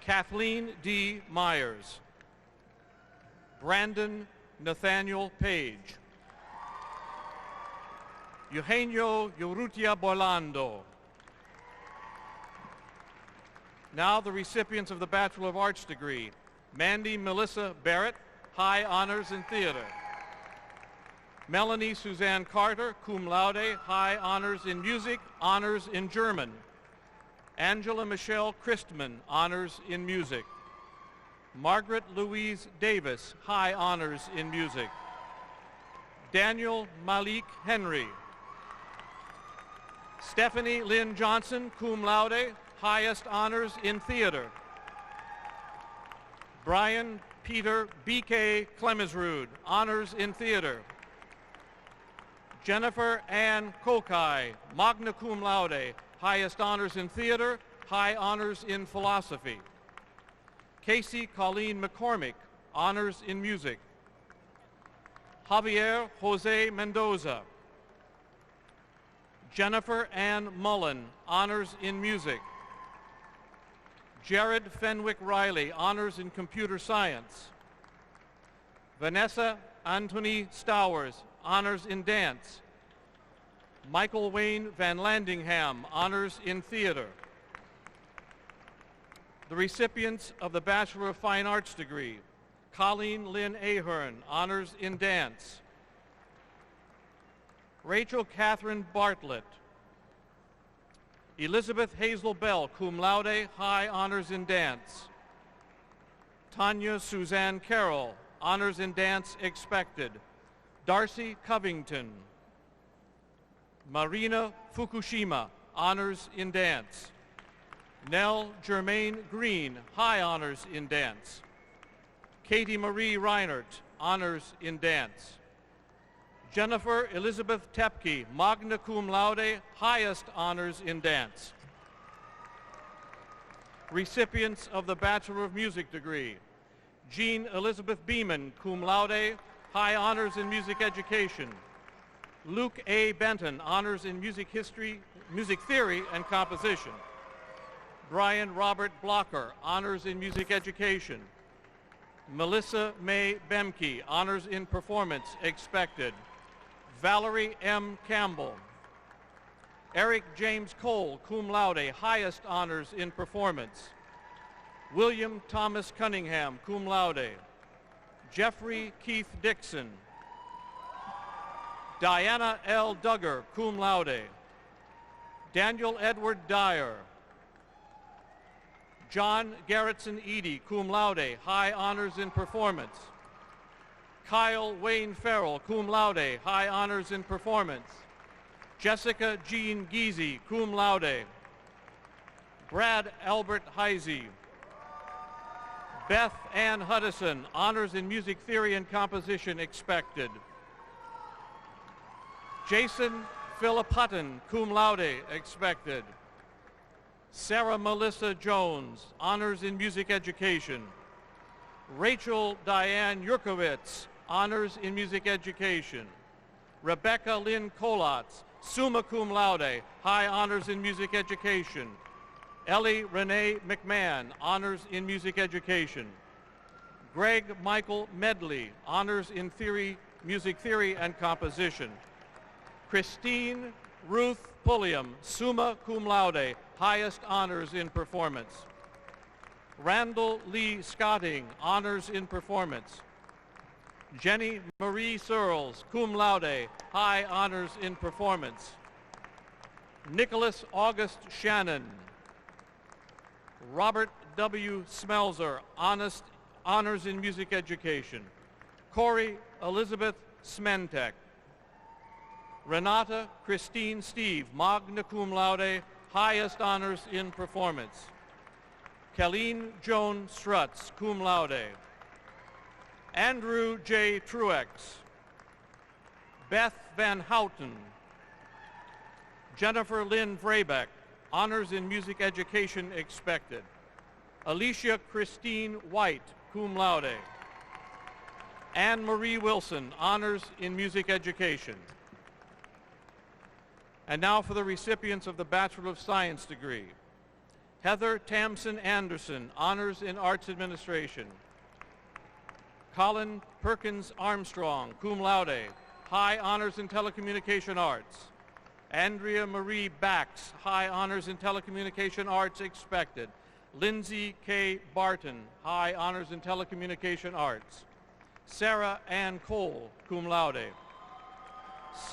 [SPEAKER 20] Kathleen D. Myers, Brandon Nathaniel Page, Eugenio Urrutia Bolando. Now the recipients of the Bachelor of Arts degree: Mandy Melissa Barrett, High Honors in Theater; Melanie Suzanne Carter, cum laude, High Honors in Music, Honors in German; Angela Michelle Christman, Honors in Music; Margaret Louise Davis, High Honors in Music; Daniel Malik Henry; Stephanie Lynn Johnson, cum laude, highest honors in theater; Brian Peter B.K. Clemesrud, honors in theater; Jennifer Ann Kokai, magna cum laude, highest honors in theater, high honors in philosophy; Casey Colleen McCormick, honors in music; Javier Jose Mendoza; Jennifer Ann Mullen, honors in music; Jared Fenwick Riley, honors in computer science; Vanessa Anthony Stowers, honors in dance; Michael Wayne Van Landingham, honors in theater. The recipients of the Bachelor of Fine Arts degree: Colleen Lynn Ahern, honors in dance; Rachel Catherine Bartlett; Elizabeth Hazel Bell, cum laude, high honors in dance; Tanya Suzanne Carroll, honors in dance expected; Darcy Covington; Marina Fukushima, honors in dance; Nell Germaine Green, high honors in dance; Katie Marie Reinert, honors in dance; Jennifer Elizabeth Tepke, magna cum laude, highest honors in dance. Recipients of the Bachelor of Music degree: Jean Elizabeth Beeman, cum laude, high honors in music education; Luke A. Benton, honors in music history, music theory and composition; Brian Robert Blocker, honors in music education; Melissa May Bemke, honors in performance expected; Valerie M. Campbell; Eric James Cole, cum laude, highest honors in performance; William Thomas Cunningham, cum laude; Jeffrey Keith Dixon; Diana L. Duggar, cum laude; Daniel Edward Dyer; John Garrettson Eady, cum laude, high honors in performance; Kyle Wayne Farrell, cum laude, high honors in performance; Jessica Jean Giese, cum laude; Brad Albert Heisey; Beth Ann Huddison, honors in music theory and composition expected; Jason Philip Hutton, cum laude, expected; Sarah Melissa Jones, honors in music education; Rachel Diane Yurkowitz, honors in music education; Rebecca Lynn Kolatz, summa cum laude, high honors in music education. Ellie Renee McMahon, honors in music education. Greg Michael Medley, honors in music theory and composition. Christine Ruth Pulliam, summa cum laude, highest honors in performance. Randall Lee Scotting, honors in performance. Jenny Marie Searles, cum laude, high honors in performance. Nicholas August Shannon. Robert W. Smelzer, honors in music education. Corey Elizabeth Smentek. Renata Christine Steve, magna cum laude, highest honors in performance. Colleen Joan Strutz, cum laude. Andrew J. Truex. Beth Van Houten. Jennifer Lynn Vrebeck, honors in music education expected. Alicia Christine White, cum laude. Anne Marie Wilson, honors in music education. And now for the recipients of the Bachelor of Science degree. Heather Tamson Anderson, honors in arts administration. Colin Perkins Armstrong, cum laude, high honors in telecommunication arts. Andrea Marie Bax, high honors in telecommunication arts expected. Lindsay K. Barton, high honors in telecommunication arts. Sarah Ann Cole, cum laude.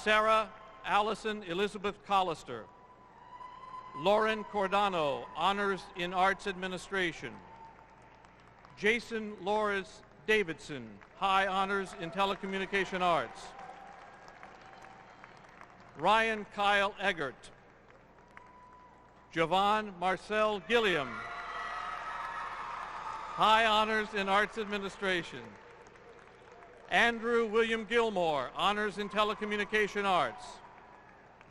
[SPEAKER 20] Sarah Allison Elizabeth Collister. Lauren Cordano, honors in arts administration. Jason Loris Davidson, high honors in telecommunication arts. Ryan Kyle Eggert. Javon Marcel Gilliam, high honors in arts administration. Andrew William Gilmore, honors in telecommunication arts.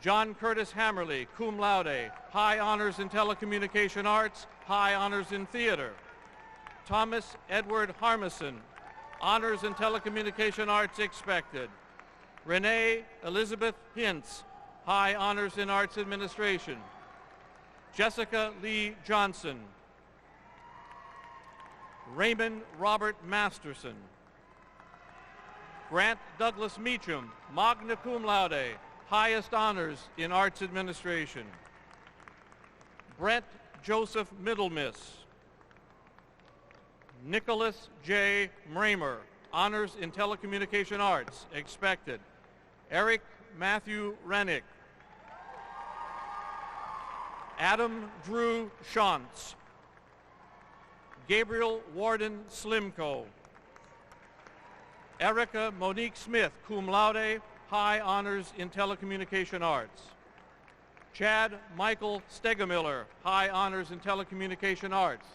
[SPEAKER 20] John Curtis Hammerly, cum laude, high honors in telecommunication arts, high honors in theater. Thomas Edward Harmison, honors in telecommunication arts expected. Renee Elizabeth Hintz, high honors in arts administration. Jessica Lee Johnson. Raymond Robert Masterson. Grant Douglas Meacham, magna cum laude, highest honors in arts administration. Brett Joseph Middlemiss. Nicholas J. Mramer, honors in telecommunication arts, expected. Eric Matthew Rennick. Adam Drew Shantz. Gabriel Warden Slimko. Erica Monique Smith, cum laude, high honors in telecommunication arts. Chad Michael Stegemiller, high honors in telecommunication arts.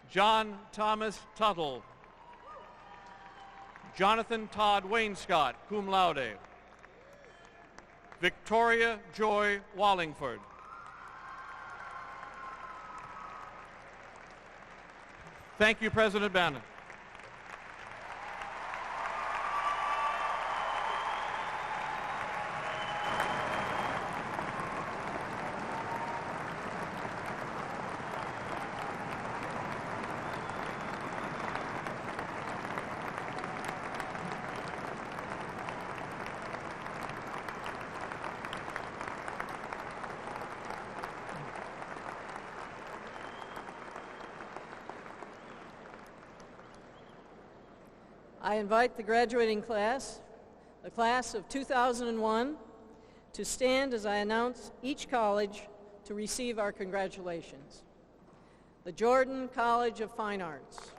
[SPEAKER 20] John Thomas Tuttle. Jonathan Todd Wainscott, cum laude. Victoria Joy Wallingford. Thank you, President Bannon.
[SPEAKER 14] I invite the graduating class, the class of 2001, to stand as I announce each college to receive our congratulations. The Jordan College of Fine Arts.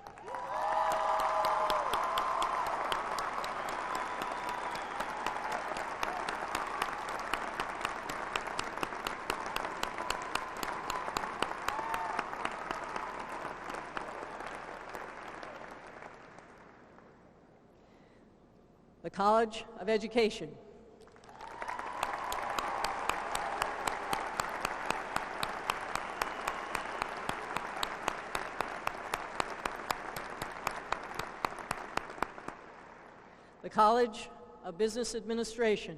[SPEAKER 14] The College of Education. The College of Business Administration.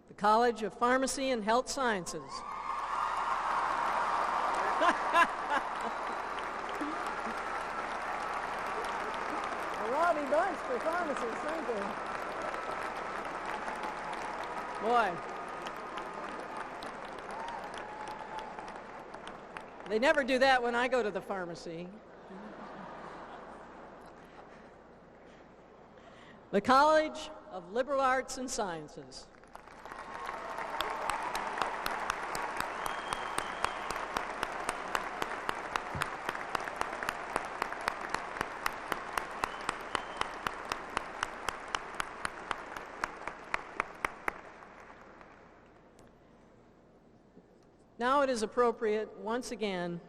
[SPEAKER 14] The College of Pharmacy and Health Sciences. A rowdy bunch for pharmacists, aren't they? Boy. They never do that when I go to the pharmacy. The College of Liberal Arts and Sciences. Now it is appropriate, once again,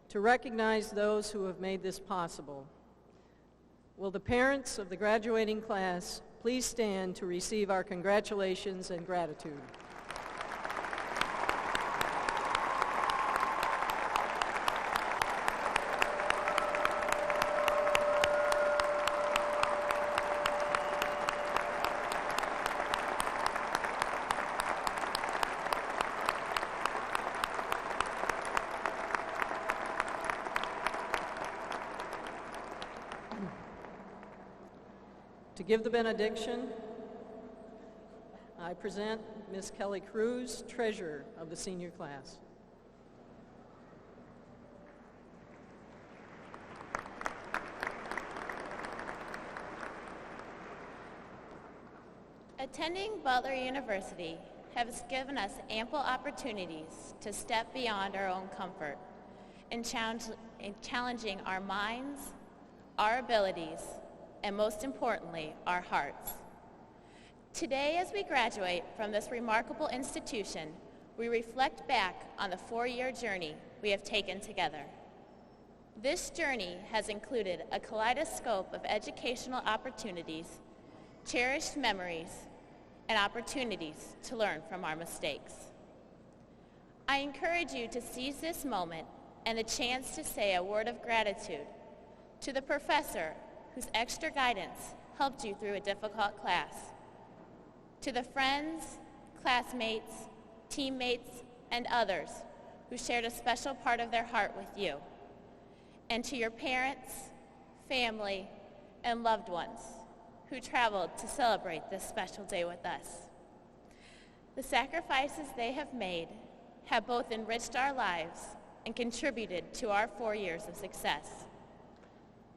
[SPEAKER 14] to recognize those who have made this possible. Will the parents of the graduating class please stand to receive our congratulations and gratitude? To give the benediction, I present Ms. Kelly Cruz, Treasurer of the senior class.
[SPEAKER 3] Attending Butler University has given us ample opportunities to step beyond our own comfort in challenging our minds, our abilities, and most importantly, our hearts. Today, as we graduate from this remarkable institution, we reflect back on the 4-year journey we have taken together. This journey has included a kaleidoscope of educational opportunities, cherished memories, and opportunities to learn from our mistakes. I encourage you to seize this moment and the chance to say a word of gratitude to the professor whose extra guidance helped you through a difficult class, to the friends, classmates, teammates, and others who shared a special part of their heart with you, and to your parents, family, and loved ones who traveled to celebrate this special day with us. The sacrifices they have made have both enriched our lives and contributed to our 4 years of success.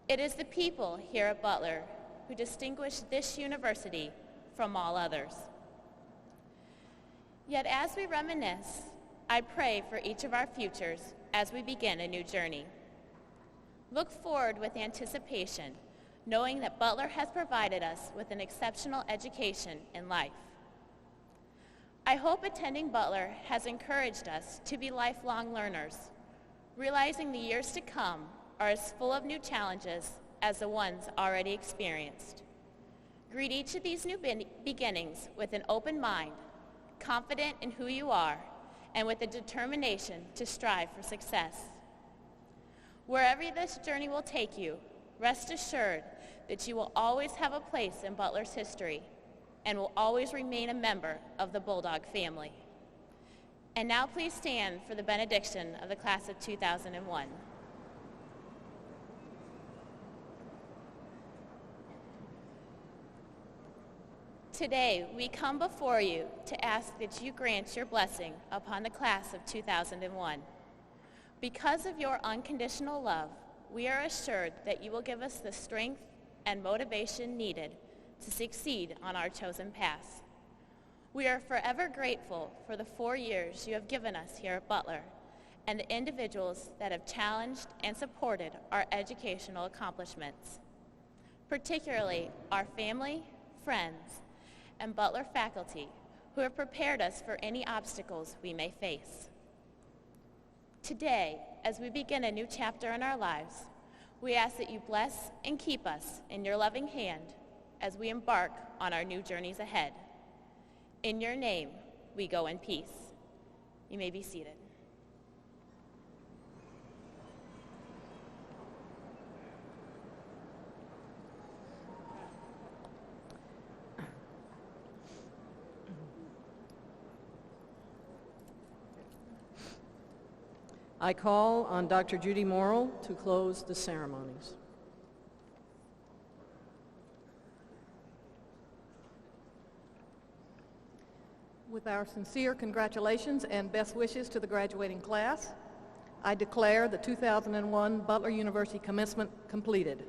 [SPEAKER 3] It is the people here at Butler who distinguish this university from all others. Yet as we reminisce, I pray for each of our futures as we begin a new journey. Look forward with anticipation, knowing that Butler has provided us with an exceptional education in life. I hope attending Butler has encouraged us to be lifelong learners, realizing the years to come are as full of new challenges as the ones already experienced. Greet each of these new beginnings with an open mind, confident in who you are, and with a determination to strive for success. Wherever this journey will take you, rest assured that you will always have a place in Butler's history and will always remain a member of the Bulldog family. And now please stand for the benediction of the class of 2001. Today, we come before you to ask that you grant your blessing upon the class of 2001. Because of your unconditional love, we are assured that you will give us the strength and motivation needed to succeed on our chosen path. We are forever grateful for the 4 years you have given us here at Butler and the individuals that have challenged and supported our educational accomplishments, particularly our family, friends, and Butler faculty who have prepared us for any obstacles we may face. Today, as we begin a new chapter in our lives, we ask that you bless and keep us in your loving hand as we embark on our new journeys ahead. In your name, we go in peace. You may be seated.
[SPEAKER 14] I call on Dr. Judy Morrill to close the ceremonies.
[SPEAKER 2] With our sincere congratulations and best wishes to the graduating class, I declare the 2001 Butler University commencement completed.